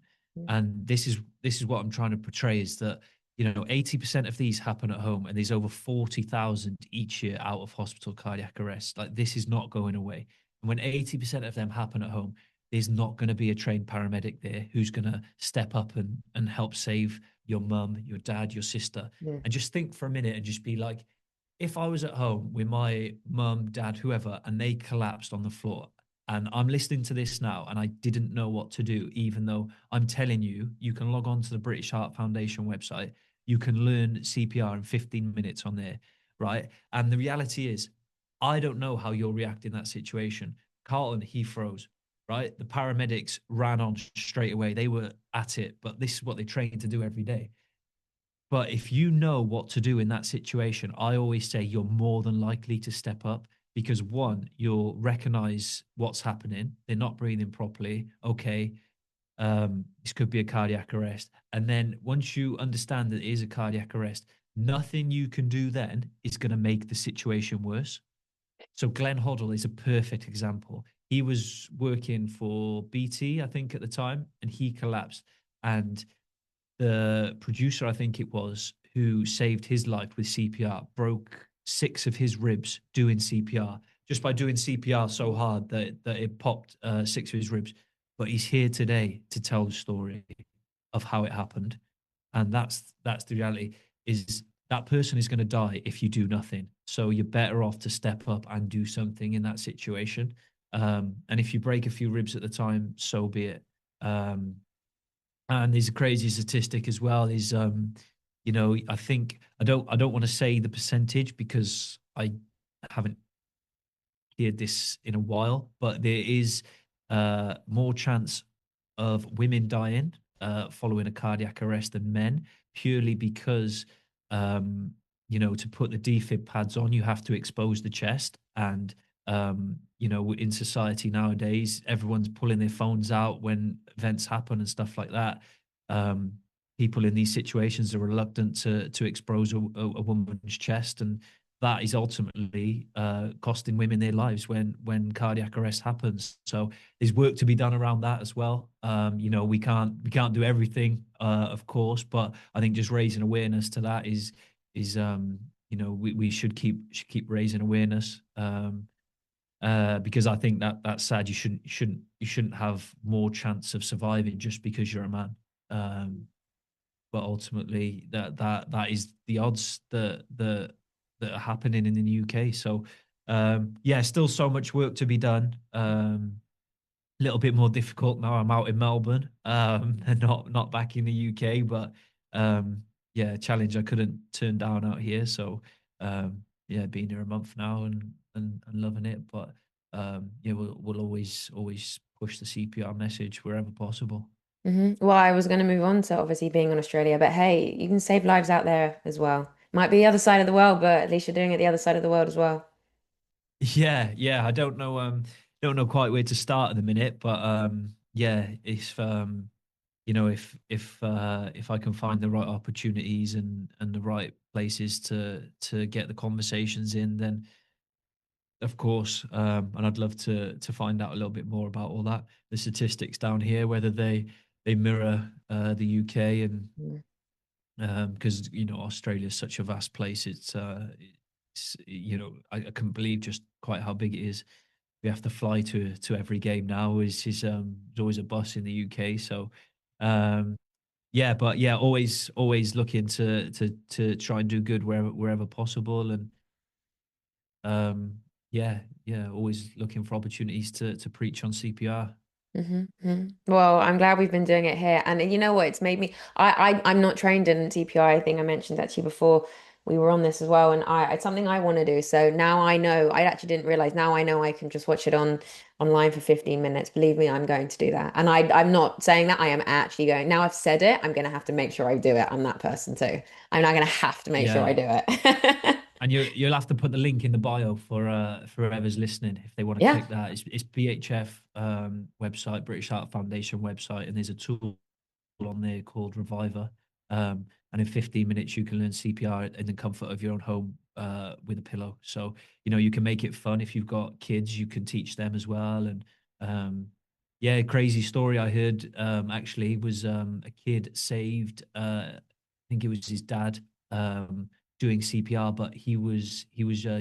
And this is what I'm trying to portray, is that 80% of these happen at home, and there's over 40,000 each year out of hospital cardiac arrest. Like, this is not going away. And when 80% of them happen at home, there's not going to be a trained paramedic there who's going to step up and help save your mum, your dad, your sister. Yeah. And just think for a minute and just be like, if I was at home with my mum, dad, whoever, and they collapsed on the floor, and I'm listening to this now and I didn't know what to do, even though I'm telling you, you can log on to the British Heart Foundation website, you can learn CPR in 15 minutes on there, right? And the reality is, I don't know how you'll react in that situation. Carlton, he froze, right? The paramedics ran on straight away. They were at it, but this is what they train to do every day. But if you know what to do in that situation, I always say you're more than likely to step up, because one, you'll recognize what's happening. They're not breathing properly. Okay, this could be a cardiac arrest. And then once you understand that it is a cardiac arrest, nothing you can do then is going to make the situation worse. So Glenn Hoddle is a perfect example. He was working for BT, I think, at the time, and he collapsed. And the producer, I think it was, who saved his life with CPR, broke six of his ribs doing CPR, just by doing CPR so hard that it popped six of his ribs. But he's here today to tell the story of how it happened. And that's the reality, is that person is going to die if you do nothing. So you're better off to step up and do something in that situation. And if you break a few ribs at the time, so be it. And there's a crazy statistic as well. Is I think I don't want to say the percentage, because I haven't heard this in a while, but there is more chance of women dying following a cardiac arrest than men, purely because to put the defib pads on, you have to expose the chest. And in society nowadays, everyone's pulling their phones out when events happen and stuff like that. Um, People in these situations are reluctant to expose a woman's chest, and that is ultimately costing women their lives when cardiac arrest happens. So there's work to be done around that as well. We can't do everything, of course, but I think just raising awareness to that is we should keep raising awareness. Because I think that's sad. You shouldn't have more chance of surviving just because you're a man. But ultimately, that is the odds that are happening in the UK. So yeah, still so much work to be done. A little bit more difficult now. I'm out in Melbourne, and not back in the UK. But yeah, challenge I couldn't turn down out here. So yeah, been here a month now and loving it. But yeah, we'll always push the CPR message wherever possible. Well, I was going to move on to obviously being in Australia, but hey, you can save lives out there as well. Might be the other side of the world, but at least you're doing it the other side of the world as well. Yeah, yeah. I don't know quite where to start at the minute, but yeah, if I can find the right opportunities and the right places to get the conversations in, then of course, and I'd love to find out a little bit more about all that, the statistics down here, whether they mirror the UK, and Mm. because Australia is such a vast place. I couldn't believe just quite how big it is. We have to fly to every game now. There's always a bus in the UK. So um, yeah, but yeah, always looking to try and do good wherever possible. And um, yeah, yeah, always looking for opportunities to preach on CPR. Well, I'm glad we've been doing it here. And you know what? It's made me I'm not trained in TPI. I think I mentioned that to you before we were on this as well. And it's something I want to do. So now I know, I actually didn't realize now I know I can just watch it online for 15 minutes. Believe me, I'm going to do that. And I'm not saying that I am actually going. Now I've said it, I'm gonna have to make sure I do it. I'm that person too. I'm not gonna have to make sure I Yeah, do it. and you'll have to put the link in the bio for whoever's listening if they want to Yeah. click that. It's BHF website, British Heart Foundation website, and there's a tool on there called Reviver. And in 15 minutes, you can learn CPR in the comfort of your own home with a pillow. So, you can make it fun. If you've got kids, you can teach them as well. And yeah, crazy story I heard actually was a kid saved, I think it was his dad doing CPR, but he was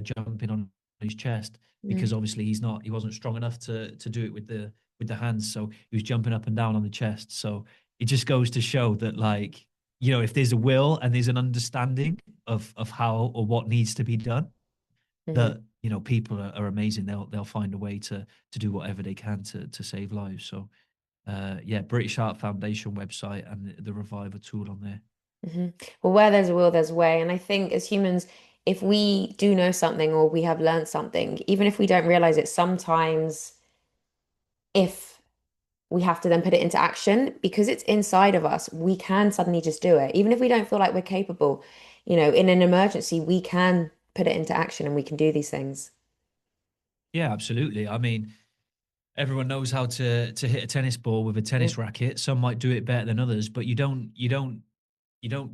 jumping on his chest Mm. because obviously he wasn't strong enough to do it with the hands. So he was jumping up and down on the chest. So it just goes to show that, like, if there's a will and there's an understanding of how or what needs to be done, Mhm. that people are amazing. They'll find a way to do whatever they can to save lives. So yeah, British Heart Foundation website and the Reviver tool on there. Well, where there's a will, there's a way. And I think as humans, if we do know something or we have learned something, even if we don't realize it, sometimes if we have to then put it into action because it's inside of us, we can suddenly just do it. Even if we don't feel like we're capable, in an emergency, we can put it into action and we can do these things. Yeah, absolutely. I mean, everyone knows how to hit a tennis ball with a Mm. tennis racket. Some might do it better than others, but you don't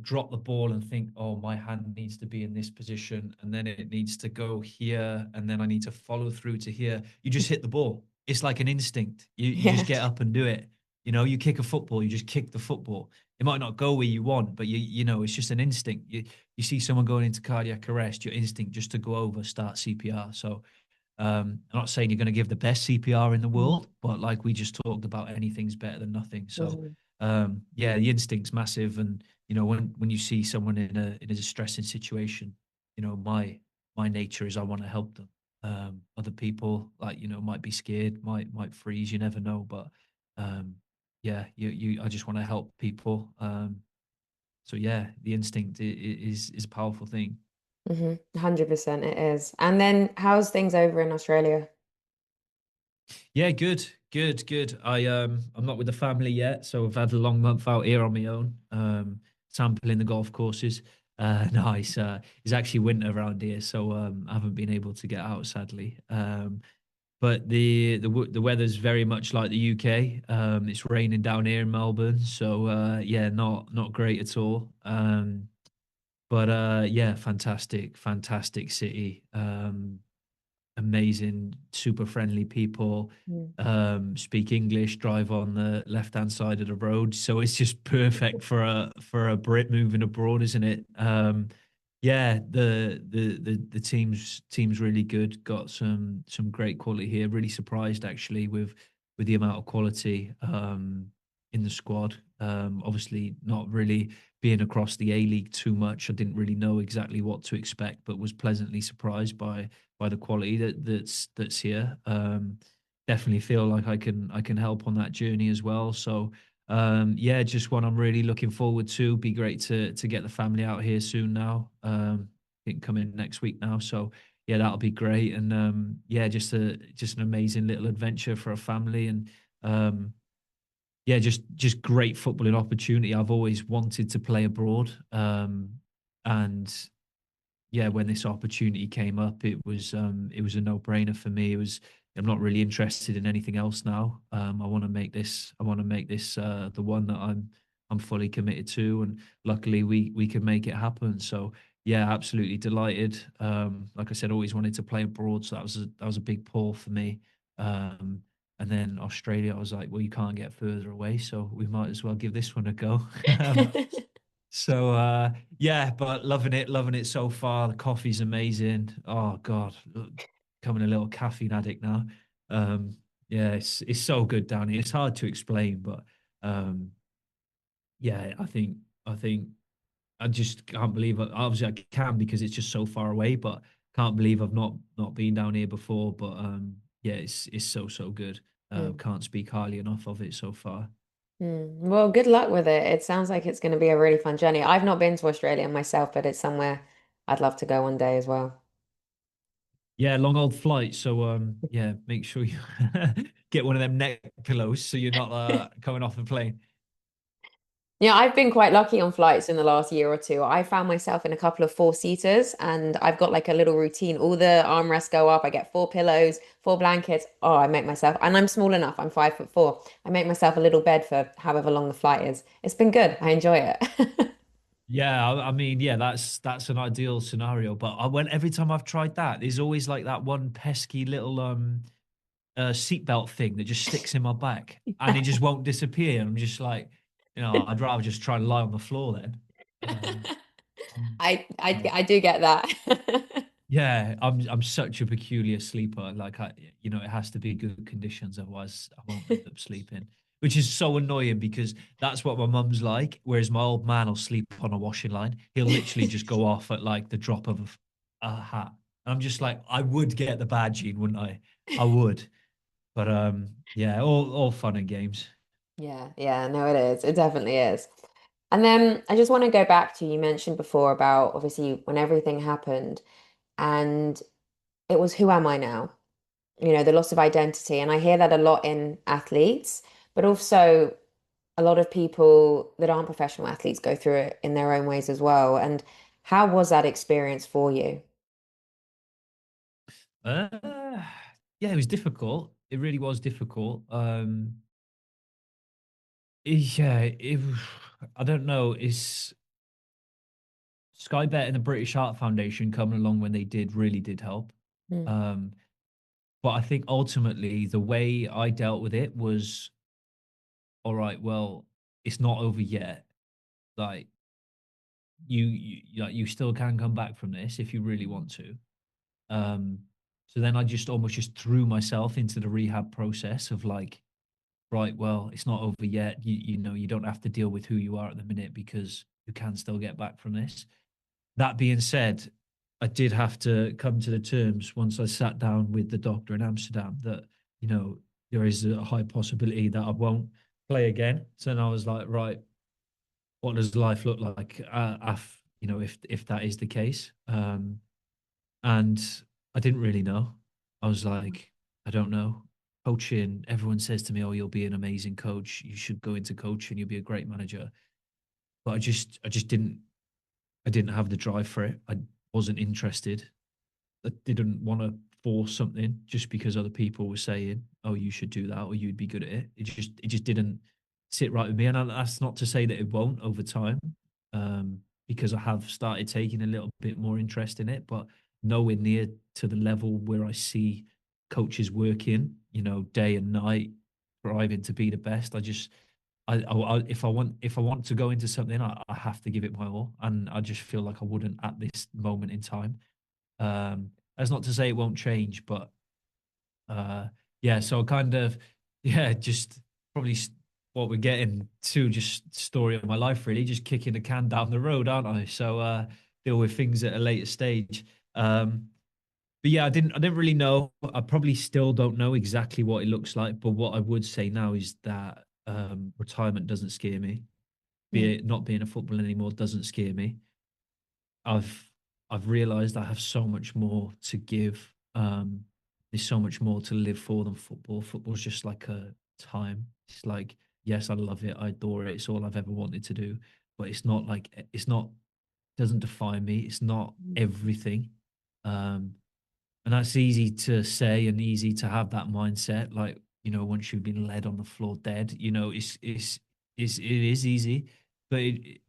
drop the ball and think, oh, my hand needs to be in this position and then it needs to go here and then I need to follow through to here. You just hit the ball. It's like an instinct. You Yeah. just get up and do it. You kick a football, you just kick the football. It might not go where you want, but it's just an instinct. You see someone going into cardiac arrest, your instinct just to go over, start CPR. So I'm not saying you're going to give the best CPR in the Mhm. world, but like we just talked about, anything's better than nothing. So, Mhm. yeah, the instinct's massive, and when you see someone in a distressing situation, my nature is I want to help them. Other people, like, might be scared, might freeze. You never know, but um, yeah, I just want to help people. So yeah, the instinct is a powerful thing. 100% it is. And then how's things over in Australia? Yeah, good, good, good. I'm not with the family yet, so I've had a long month out here on my own, sampling the golf courses. Nice. It's actually winter around here, so I haven't been able to get out, sadly. But the weather's very much like the UK. It's raining down here in Melbourne, so yeah, not great at all. But yeah, fantastic, fantastic city. Amazing, super friendly people. Mm. Speak English, drive on the left hand side of the road. So it's just perfect for a Brit moving abroad, isn't it? Yeah, the team's really good. Got some great quality here. Really surprised actually with the amount of quality in the squad. Obviously not really being across the A League too much. I didn't really know exactly what to expect, but was pleasantly surprised by the quality that's here. Definitely feel like I can help on that journey as well. So yeah, just one I'm really looking forward to. Be great to get the family out here soon now. I think come in next week now. So yeah, that'll be great. And yeah, just an amazing little adventure for a family and yeah, just great footballing opportunity. I've always wanted to play abroad. And yeah, when this opportunity came up, it was a no-brainer for me. It was I'm not really interested in anything else now. I want to make this the one that I'm fully committed to, and luckily we can make it happen. So yeah, absolutely delighted. Like I said, always wanted to play abroad, so that was a big pull for me. Um, and then Australia, I was like, well, you can't get further away, so we might as well give this one a go. So yeah, but loving it so far. The coffee's amazing. Oh God, becoming a little caffeine addict now. Yeah, it's so good down here. It's hard to explain, but um, yeah, I think I just can't believe it. Obviously I can because it's just so far away, but can't believe I've not been down here before. But yeah, it's so good. Mm. Can't speak highly enough of it so far. Mm. Well, good luck with it. It sounds like it's going to be a really fun journey. I've not been to Australia myself, but it's somewhere I'd love to go one day as well. Yeah, long old flight. So yeah, make sure you get one of them neck pillows so you're not coming off the plane. Yeah, I've been quite lucky on flights in the last year or two. I found myself in a couple of four-seaters and I've got like a little routine. All the armrests go up. I get four pillows, four blankets. Oh, I make myself, and I'm small enough. I'm 5'4". I make myself a little bed for however long the flight is. It's been good. I enjoy it. Yeah, I mean, yeah, that's an ideal scenario. But I went every time I've tried that, there's always like that one pesky little seatbelt thing that just sticks in my back and it just won't disappear. I'm just like, I'd rather just try and lie on the floor then. Um, I'm, I do get that. Yeah, I'm such a peculiar sleeper. Like it has to be good conditions, otherwise I won't end up sleeping. Which is so annoying because that's what my mum's like. Whereas my old man will sleep on a washing line. He'll literally just go off at like the drop of a hat. And I'm just like, I would get the bad gene, wouldn't I? I would. But yeah, all fun and games. Yeah, yeah, no, it is. It definitely is. And then I just want to go back to you mentioned before about obviously when everything happened and it was who am I now? The loss of identity. And I hear that a lot in athletes, but also a lot of people that aren't professional athletes go through it in their own ways as well. And how was that experience for you? Uh, yeah, it was difficult. It really was difficult. Yeah, I don't know. It's Sky Bet and the British Heart Foundation coming along when they did really did help. Mm, Um, but I think ultimately the way I dealt with it was, all right, well, it's not over yet. Like you still can come back from this if you really want to. Um, so then I just almost just threw myself into the rehab process of like, right, well, it's not over yet. You don't have to deal with who you are at the minute because you can still get back from this. That being said, I did have to come to the terms once I sat down with the doctor in Amsterdam that, there is a high possibility that I won't play again. So then I was like, right, what does life look like if that is the case? And I didn't really know. I was like, I don't know. coaching, everyone says to me, "Oh, you'll be an amazing coach. You should go into coaching. You'll be a great manager." But I just I didn't have the drive for it. I wasn't interested. I didn't want to force something just because other people were saying, "Oh, you should do that," or "You'd be good at it." It just didn't sit right with me. And that's not to say that it won't over time, because I have started taking a little bit more interest in it, but nowhere near to the level where I see coaches working, day and night, striving to be the best. If I want to go into something, I have to give it my all, and I just feel like I wouldn't at this moment in time. That's not to say it won't change, but uh, yeah. So kind of, yeah, just probably what we're getting to, just story of my life, really, just kicking the can down the road, aren't I? So deal with things at a later stage. But yeah, I didn't really know. I probably still don't know exactly what it looks like, but what I would say now is that retirement doesn't scare me. Be Mm. it not being a footballer anymore doesn't scare me. I've I've realized I have so much more to give. There's so much more to live for than football. Football's just like a time. It's like, yes, I love it, I adore it. It's all I've ever wanted to do, but it's not doesn't define me. It's not everything. Um, and that's easy to say and easy to have that mindset. Like, once you've been led on the floor dead, it is easy, but it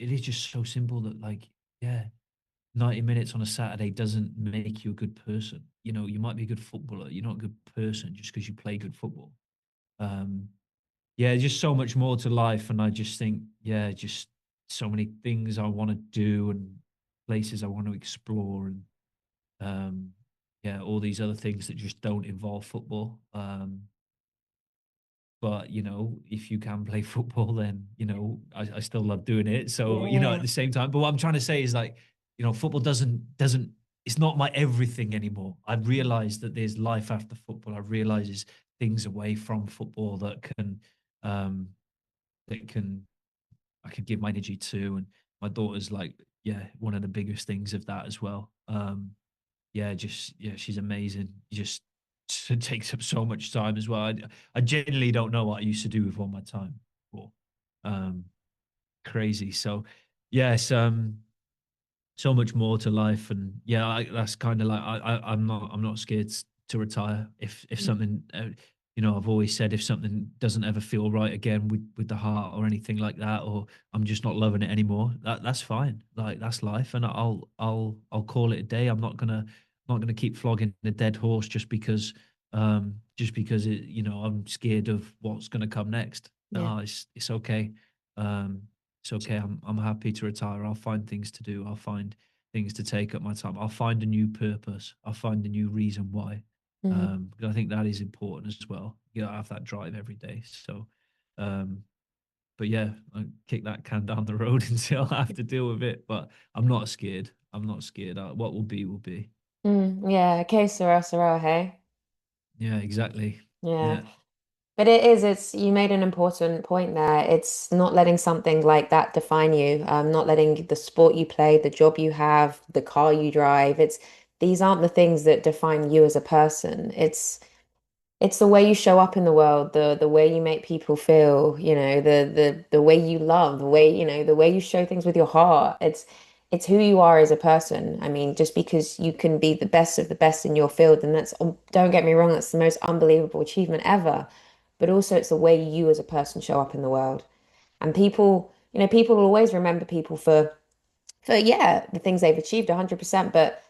is just so simple that, like, yeah, 90 minutes on a Saturday doesn't make you a good person. You might be a good footballer, you're not a good person just because you play good football. um yeah, just so much more to life, and I just think, yeah, just so many things I want to do, and places I want to explore, and yeah, all these other things that just don't involve football. But if you can play football, then I still love doing it. So at Yeah. the same time, but what I'm trying to say is, like, football doesn't it's not my everything anymore. I've realized that there's life after football. I've realized there's things away from football um that can I could give my energy to, and my daughter's, like, yeah, one of the biggest things of that as well. Yeah, just, yeah, she's amazing. Just it takes up so much time as well. I genuinely don't know what I used to do with all my time before. Um, Crazy. So, yes, so much more to life, and yeah, that's kind of like, I'm not scared to retire if Mm. something, I've always said, if something doesn't ever feel right again with the heart or anything like that, or I'm just not loving it anymore, that's fine. Like, that's life, and I'll call it a day. I'm not gonna keep flogging a dead horse just because I'm scared of what's gonna come next. Yeah. No, it's okay. um it's okay. I'm happy to retire. I'll find things to do. I'll find things to take up my time. I'll find a new purpose. I'll find a new reason why. Mm. Because I think that is important as well. I have that drive every day. So, um, but yeah, I kick that can down the road until I have to deal with it. But I'm not scared. I'm not scared. What will be will be. Mm. Yeah. Okay, Sarah, Sarah, hey. Yeah, exactly. Yeah. Yeah. But it's, you made an important point there. It's not letting something like that define you, not letting the sport you play, the job you have, the car you drive. These aren't the things that define you as a person. It's the way you show up in the world, the way you make people feel, the way you love, the way, the way you show things with your heart. It's who you are as a person. I mean, just because you can be the best of the best in your field, and don't get me wrong, that's the most unbelievable achievement ever. But also it's the way you as a person show up in the world. And people will always remember people for yeah, the things they've achieved 100%, but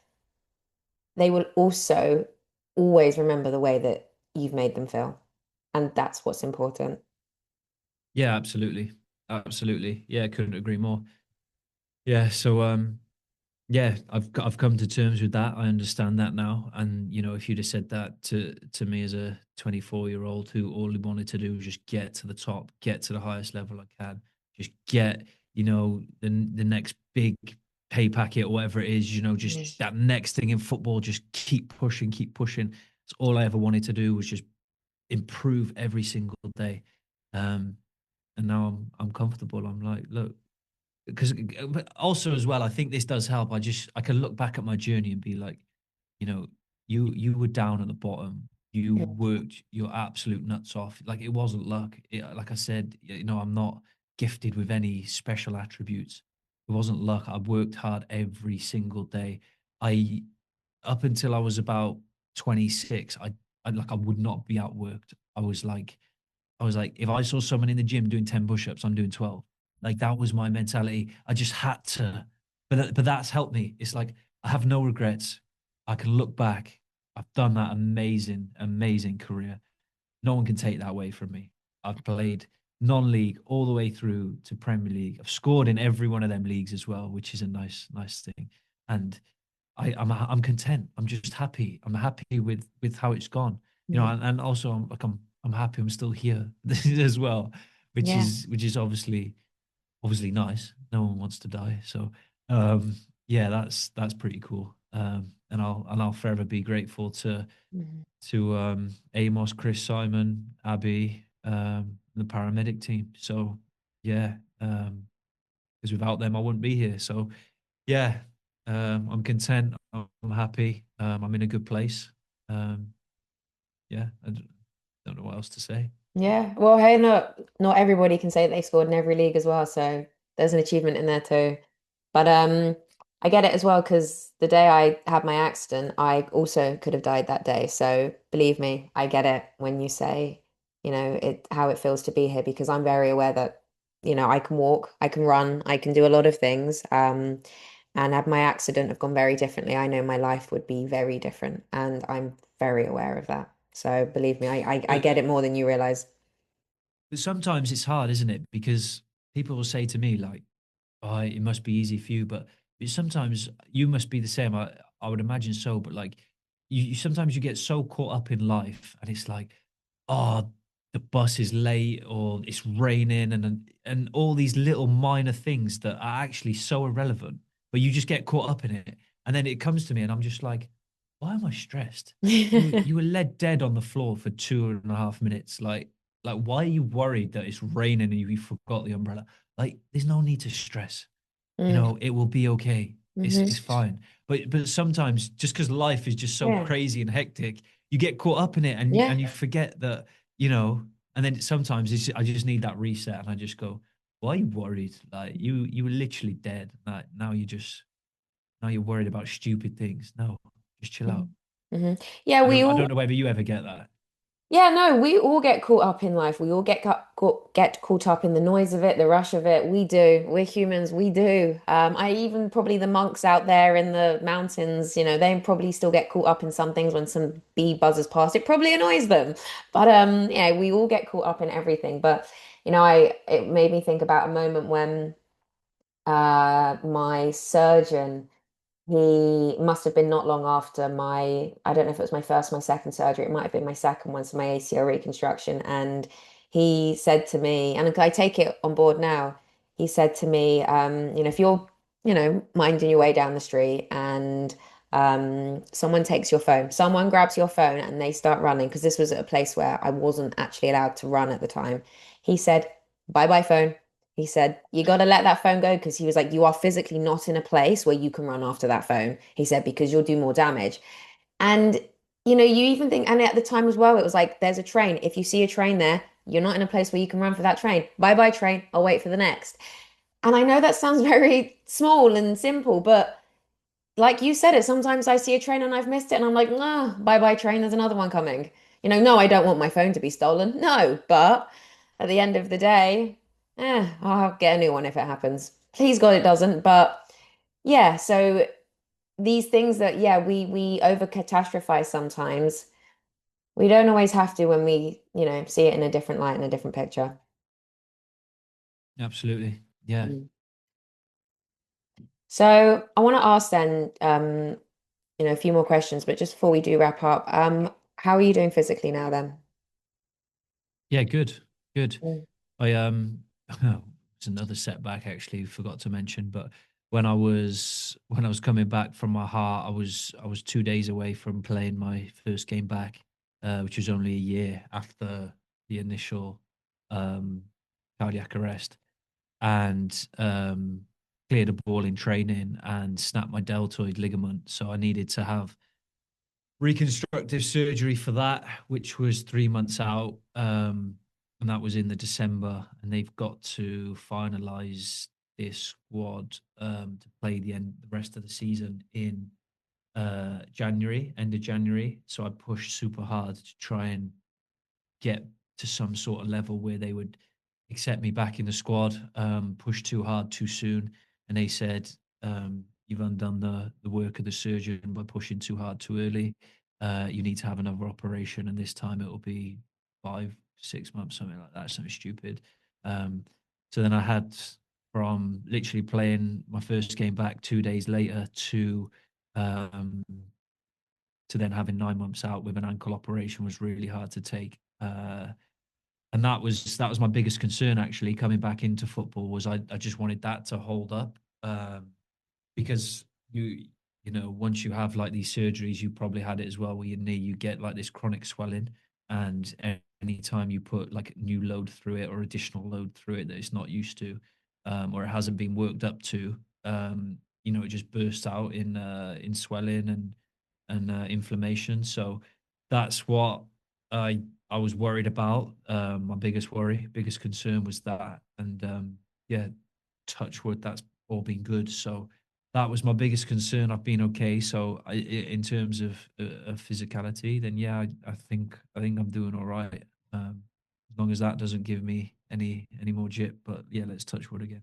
they will also always remember the way that you've made them feel. And that's what's important. Yeah, absolutely. Absolutely. Yeah, I couldn't agree more. Yeah. So, yeah, I've come to terms with that. I understand that now. And if you'd have said that to me as a 24-year-old who all he wanted to do was just get to the top, get to the highest level I can, just get, the next big pay packet or whatever it is, just Mm. that next thing in football, just keep pushing, keep pushing. It's all I ever wanted to do was just improve every single day. Um, and now I'm comfortable. I'm like, look, because also as well, I think this does help. I can look back at my journey and be like, you know, you were down at the bottom. You Mm. worked your absolute nuts off. Like it wasn't luck. Like I said, I'm not gifted with any special attributes. It wasn't luck. I worked hard every single day. I Up until I was about 26, I would not be outworked. I was like, if I saw someone in the gym doing 10 push-ups, I'm doing 12. Like that was my mentality. I just had to. But that's helped me. It's like I have no regrets. I can look back. I've done that amazing, amazing career. No one can take that away from me. I've played non-league all the way through to Premier League. I've scored in every one of them leagues as well, which is a nice thing. And I'm content. I'm just happy. I'm happy with how it's gone. Mm. And also I'm happy I'm still here as well, which Yeah. is obviously nice. No one wants to die. So um yeah, that's pretty cool. And I'll forever be grateful Mm. to Amos, Chris, Simon, Abby, the paramedic team. So yeah, because without them I wouldn't be here. So yeah, I'm content. I'm happy. I'm in a good place. Um, yeah, don't know what else to say. Yeah. Well, hey, not everybody can say they scored in every league as well, so there's an achievement in there too. But I get it as well because the day I had my accident, I also could have died that day. So believe me, I get it when you say, it how it feels to be here because I'm very aware that, I can walk, I can run, I can do a lot of things. And had my accident have gone very differently, I know my life would be very different, and I'm very aware of that. So believe me, I But get it more than you realize. but sometimes it's hard, isn't it? Because people will say to me like, "Oh, it must be easy for you," but sometimes you must be the same. I would imagine so. But like, you sometimes you get so caught up in life, and it's like, oh, the bus is late, or it's raining, and all these little minor things that are actually so irrelevant, but you just get caught up in it, and then it comes to me, and I'm just like, why am I stressed? You were led dead on the floor for 2.5 minutes. Like why are you worried that it's raining and you forgot the umbrella? Like, there's no need to stress. Mm, It will be okay. It's hmm. fine. But sometimes just because life is just so Yeah. crazy and hectic, you get caught up in it and Yeah. you forget that, you know, and then sometimes I just need that reset and I just go, why are you worried? Like you were literally dead. Like now you're worried about stupid things. No, just chill out. Hmm. Yeah, I don't know whether you ever get that. yeah, no, we all get caught up in life. We all get caught up in the noise of it, the rush of it. We do. We're humans. We do. I even probably the monks out there in the mountains, they probably still get caught up in some things when some bee buzzes past. It probably annoys them. But yeah, we all get caught up in everything. But it made me think about a moment when my surgeon. He must have been not long after I don't know if it was my first or my second surgery. It might have been my second one, so my ACL reconstruction. And he said to me, and I take it on board now, he said to me, if you're, minding your way down the street and someone takes your phone, someone grabs your phone and they start running, because this was at a place where I wasn't actually allowed to run at the time. He said, bye bye phone. He said, you got to let that phone go because he was like, you are physically not in a place where you can run after that phone. He said, because you'll do more damage. And, you even think, and at the time as well, it was like, there's a train. If you see a train there, you're not in a place where you can run for that train. Bye bye, train. I'll wait for the next. And I know that sounds very small and simple, but like you said it, sometimes I see a train and I've missed it and I'm like, nah, bye bye train, there's another one coming. No, I don't want my phone to be stolen. No, but at the end of the day, I'll get a new one if it happens. Please God it doesn't. But yeah, so these things that, yeah, we over catastrophize sometimes. We don't always have to when we, see it in a different light, in a different picture. Absolutely. Yeah. Mm. So I want to ask then, a few more questions, but just before we do wrap up, how are you doing physically now then? Yeah, good. Good. Mm. I it's another setback actually, forgot to mention, but when I was coming back from my heart, I was 2 days away from playing my first game back, which was only a year after the initial um cardiac arrest, and cleared a ball in training and snapped my deltoid ligament. So I needed to have reconstructive surgery for that, which was 3 months out. And that was in the December, and they've got to finalize their squad to play the rest of the season in January, end of January. So I pushed super hard to try and get to some sort of level where they would accept me back in the squad. Pushed too hard too soon, and they said, "You've undone the work of the surgeon by pushing too hard too early. You need to have another operation, and this time it will be 5, 6 months, something like that, something stupid." So then I had from literally playing my first game back 2 days later um, to then having 9 months out with an ankle operation was really hard to take. And that was my biggest concern actually coming back into football was I just wanted that to hold up, because you know once you have like these surgeries, you probably had it as well with your knee, you get like this chronic swelling, and anytime you put like a new load through it or additional load through it that it's not used to, or it hasn't been worked up to, it just bursts out in swelling and inflammation. So that's what I was worried about. My biggest worry, biggest concern was that, and yeah, touch wood, that's all been good. So that was my biggest concern. I've been okay. So in terms of physicality, then yeah, I think I'm doing all right. As long as that doesn't give me any more jip. But yeah, let's touch wood again.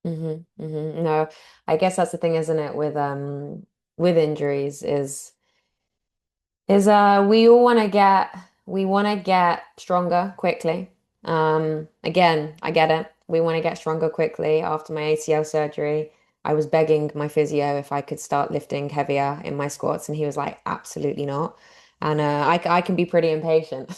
No, I guess that's the thing, isn't it, with injuries is we want to get stronger quickly. Again, I get it. We want to get stronger quickly. After my ACL surgery, I was begging my physio if I could start lifting heavier in my squats, and he was like, absolutely not. And I can be pretty impatient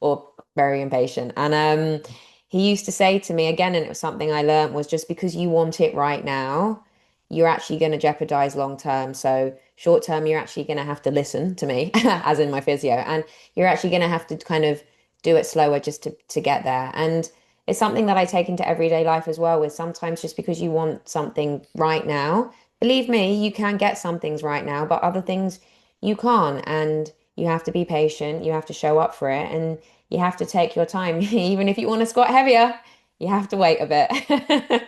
or very impatient. And he used to say to me again, and it was something I learned, was just because you want it right now, you're actually going to jeopardize long term. So short term, you're actually going to have to listen to me, as in my physio, and you're actually going to have to kind of do it slower just to get there. And it's something that I take into everyday life as well, with sometimes just because you want something right now, believe me, you can get some things right now, but other things you can't. And you have to be patient, you have to show up for it, and you have to take your time. Even if you want to squat heavier, you have to wait a bit.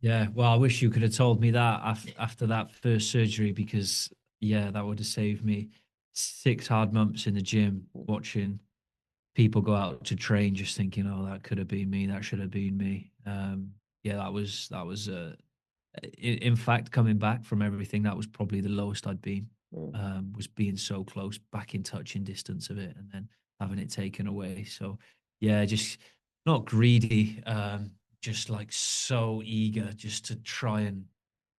Yeah, well, I wish you could have told me that after that first surgery, because yeah, that would have saved me 6 hard months in the gym watching people go out to train, just thinking, "Oh, that could have been me. That should have been me." Yeah, that was in fact, coming back from everything, that was probably the lowest I'd been. Was being so close, back in touching distance of it, and then having it taken away. So, yeah, just not greedy, just like so eager just to try and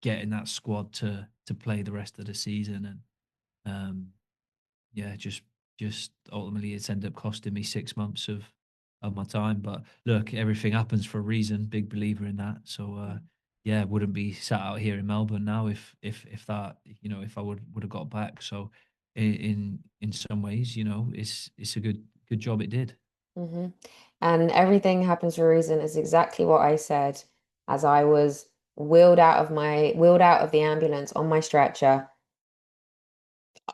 get in that squad to play the rest of the season, and yeah, just ultimately it's ended up costing me 6 months of my time. But look, everything happens for a reason. Big believer in that. So yeah, wouldn't be sat out here in Melbourne now if that if I would have got back. So in some ways, it's a good job it did. hmm And everything happens for a reason is exactly what I said as I was wheeled out of the ambulance on my stretcher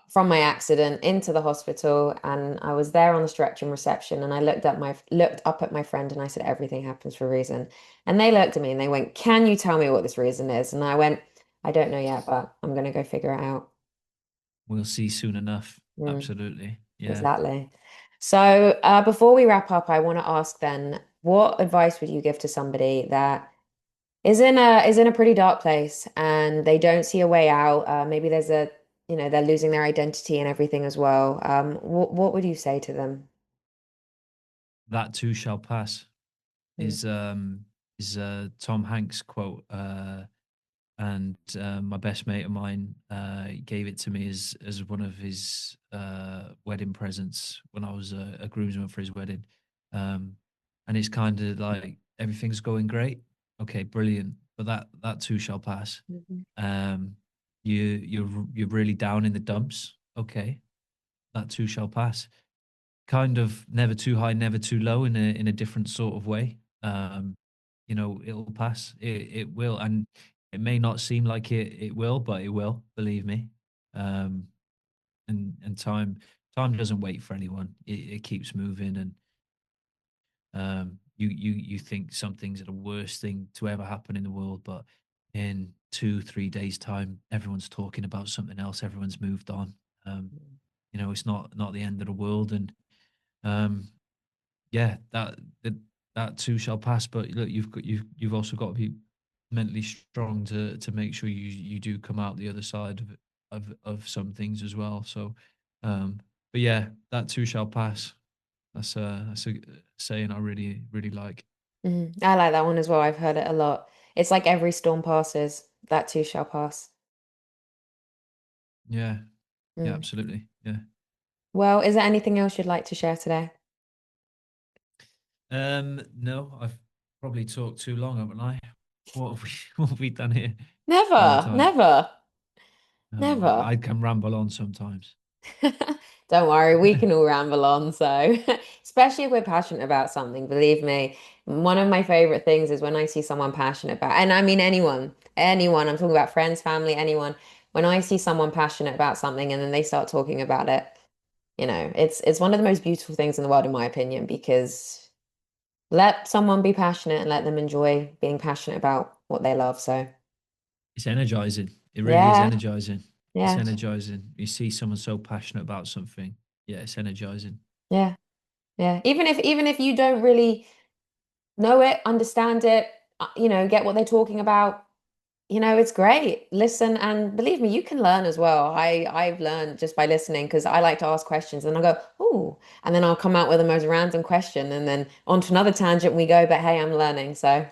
from my accident into the hospital, and I was there on the stretcher in reception, and I looked up at my friend and I said everything happens for a reason. And they looked at me and they went, "Can you tell me what this reason is?" And I went, "I don't know yet, but I'm gonna go figure it out." We'll see soon enough. Mm, Absolutely. Yeah. exactly. So, before we wrap up, I want to ask then, what advice would you give to somebody that is in a pretty dark place and they don't see a way out? Maybe they're losing their identity and everything as well. What would you say to them? That too shall pass Mm, is Tom Hanks quote. And my best mate of mine gave it to me as one of his wedding presents when I was a groomsman for his wedding. Um, and it's kind of like everything's going great, okay, brilliant, but that too shall pass. mhm, Um, you're really down in the dumps, okay, that too shall pass. Kind of never too high, never too low in a different sort of way. It'll pass. It will, and it may not seem like it will, but it will. Believe me. Um, and time doesn't wait for anyone. It keeps moving, and you think some things are the worst thing to ever happen in the world, but in 2 3 days time everyone's talking about something else, everyone's moved on. um it's not the end of the world, and um yeah, that too shall pass. But look, you've also got to be mentally strong to make sure you do come out the other side of some things as well. So but yeah, that too shall pass. That's a saying I really like. I like that one as well. I've heard it a lot. It's like every storm passes, that too shall pass. Yeah, yeah, Mm. absolutely. Yeah. Well, is there anything else you'd like to share today? No, I've probably talked too long, haven't I? What have we what have we done here? Long Never, time. never, Oh, never. I can ramble on sometimes. Don't worry, we can all ramble on. So, especially if we're passionate about something, believe me, one of my favorite things is when I see someone passionate about, and I mean anyone, I'm talking about friends, family, anyone. When I see someone passionate about something and then they start talking about it, it's one of the most beautiful things in the world, in my opinion, because let someone be passionate and let them enjoy being passionate about what they love. So, It's energizing. It really is yeah, energizing. It's yeah, energizing. You see someone so passionate about something. Yeah, it's energizing. yeah, yeah. Even if you don't really know it, understand it, get what they're talking about. It's great. Listen, and believe me, you can learn as well. I've learned just by listening because I like to ask questions and I'll go, oh, and then I'll come out with the most random question and then onto another tangent we go, but hey, I'm learning. So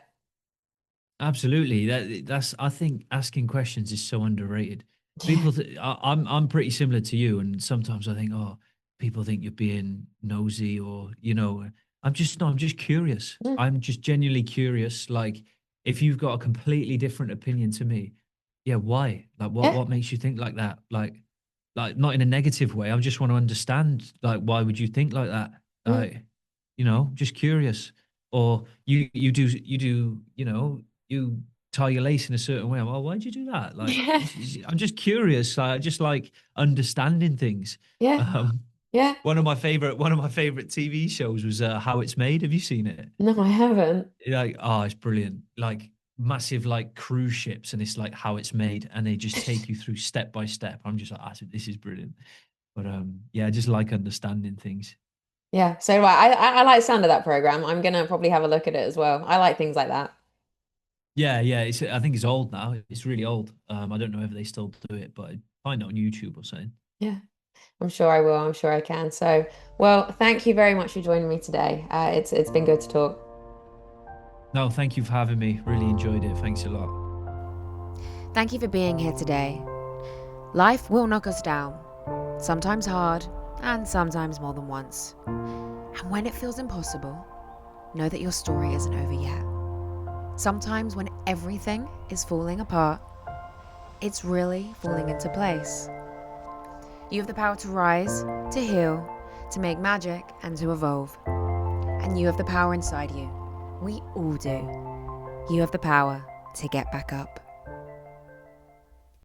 Absolutely. That's I think asking questions is so underrated. yeah. I'm pretty similar to you, and sometimes I think, oh, people think you're being nosy, or I'm just no, I'm just curious. Mm, I'm just genuinely curious. Like, if you've got a completely different opinion to me, yeah, why? Like, what yeah, what makes you think like that? Like not in a negative way. I just want to understand. Like, why would you think like that? mm, Like, just curious. Or you do you tie your lace in a certain way. Well, why'd you do that? Like, yeah, I'm just curious. I just like understanding things. yeah, Um, yeah. one of my favorite TV shows was How It's Made. Have you seen it? No, I haven't. Like, oh, it's brilliant. Like massive like cruise ships, and it's like how it's made, and they just take you through step by step. I'm just like, this is brilliant. But yeah, I just like understanding things. Yeah, so do I like the sound of that program. I'm gonna probably have a look at it as well. I like things like that. Yeah, yeah. I think it's old now. It's really old. I don't know if they still do it, but find it on YouTube or something. Yeah, I'm sure I will. I'm sure I can. So, well, thank you very much for joining me today. It's been good to talk. No, thank you for having me. Really enjoyed it. Thanks a lot. Thank you for being here today. Life will knock us down, sometimes hard, and sometimes more than once. And when it feels impossible, know that your story isn't over yet. Sometimes when everything is falling apart, it's really falling into place. You have the power to rise, to heal, to make magic, and to evolve. And you have the power inside you. We all do. You have the power to get back up.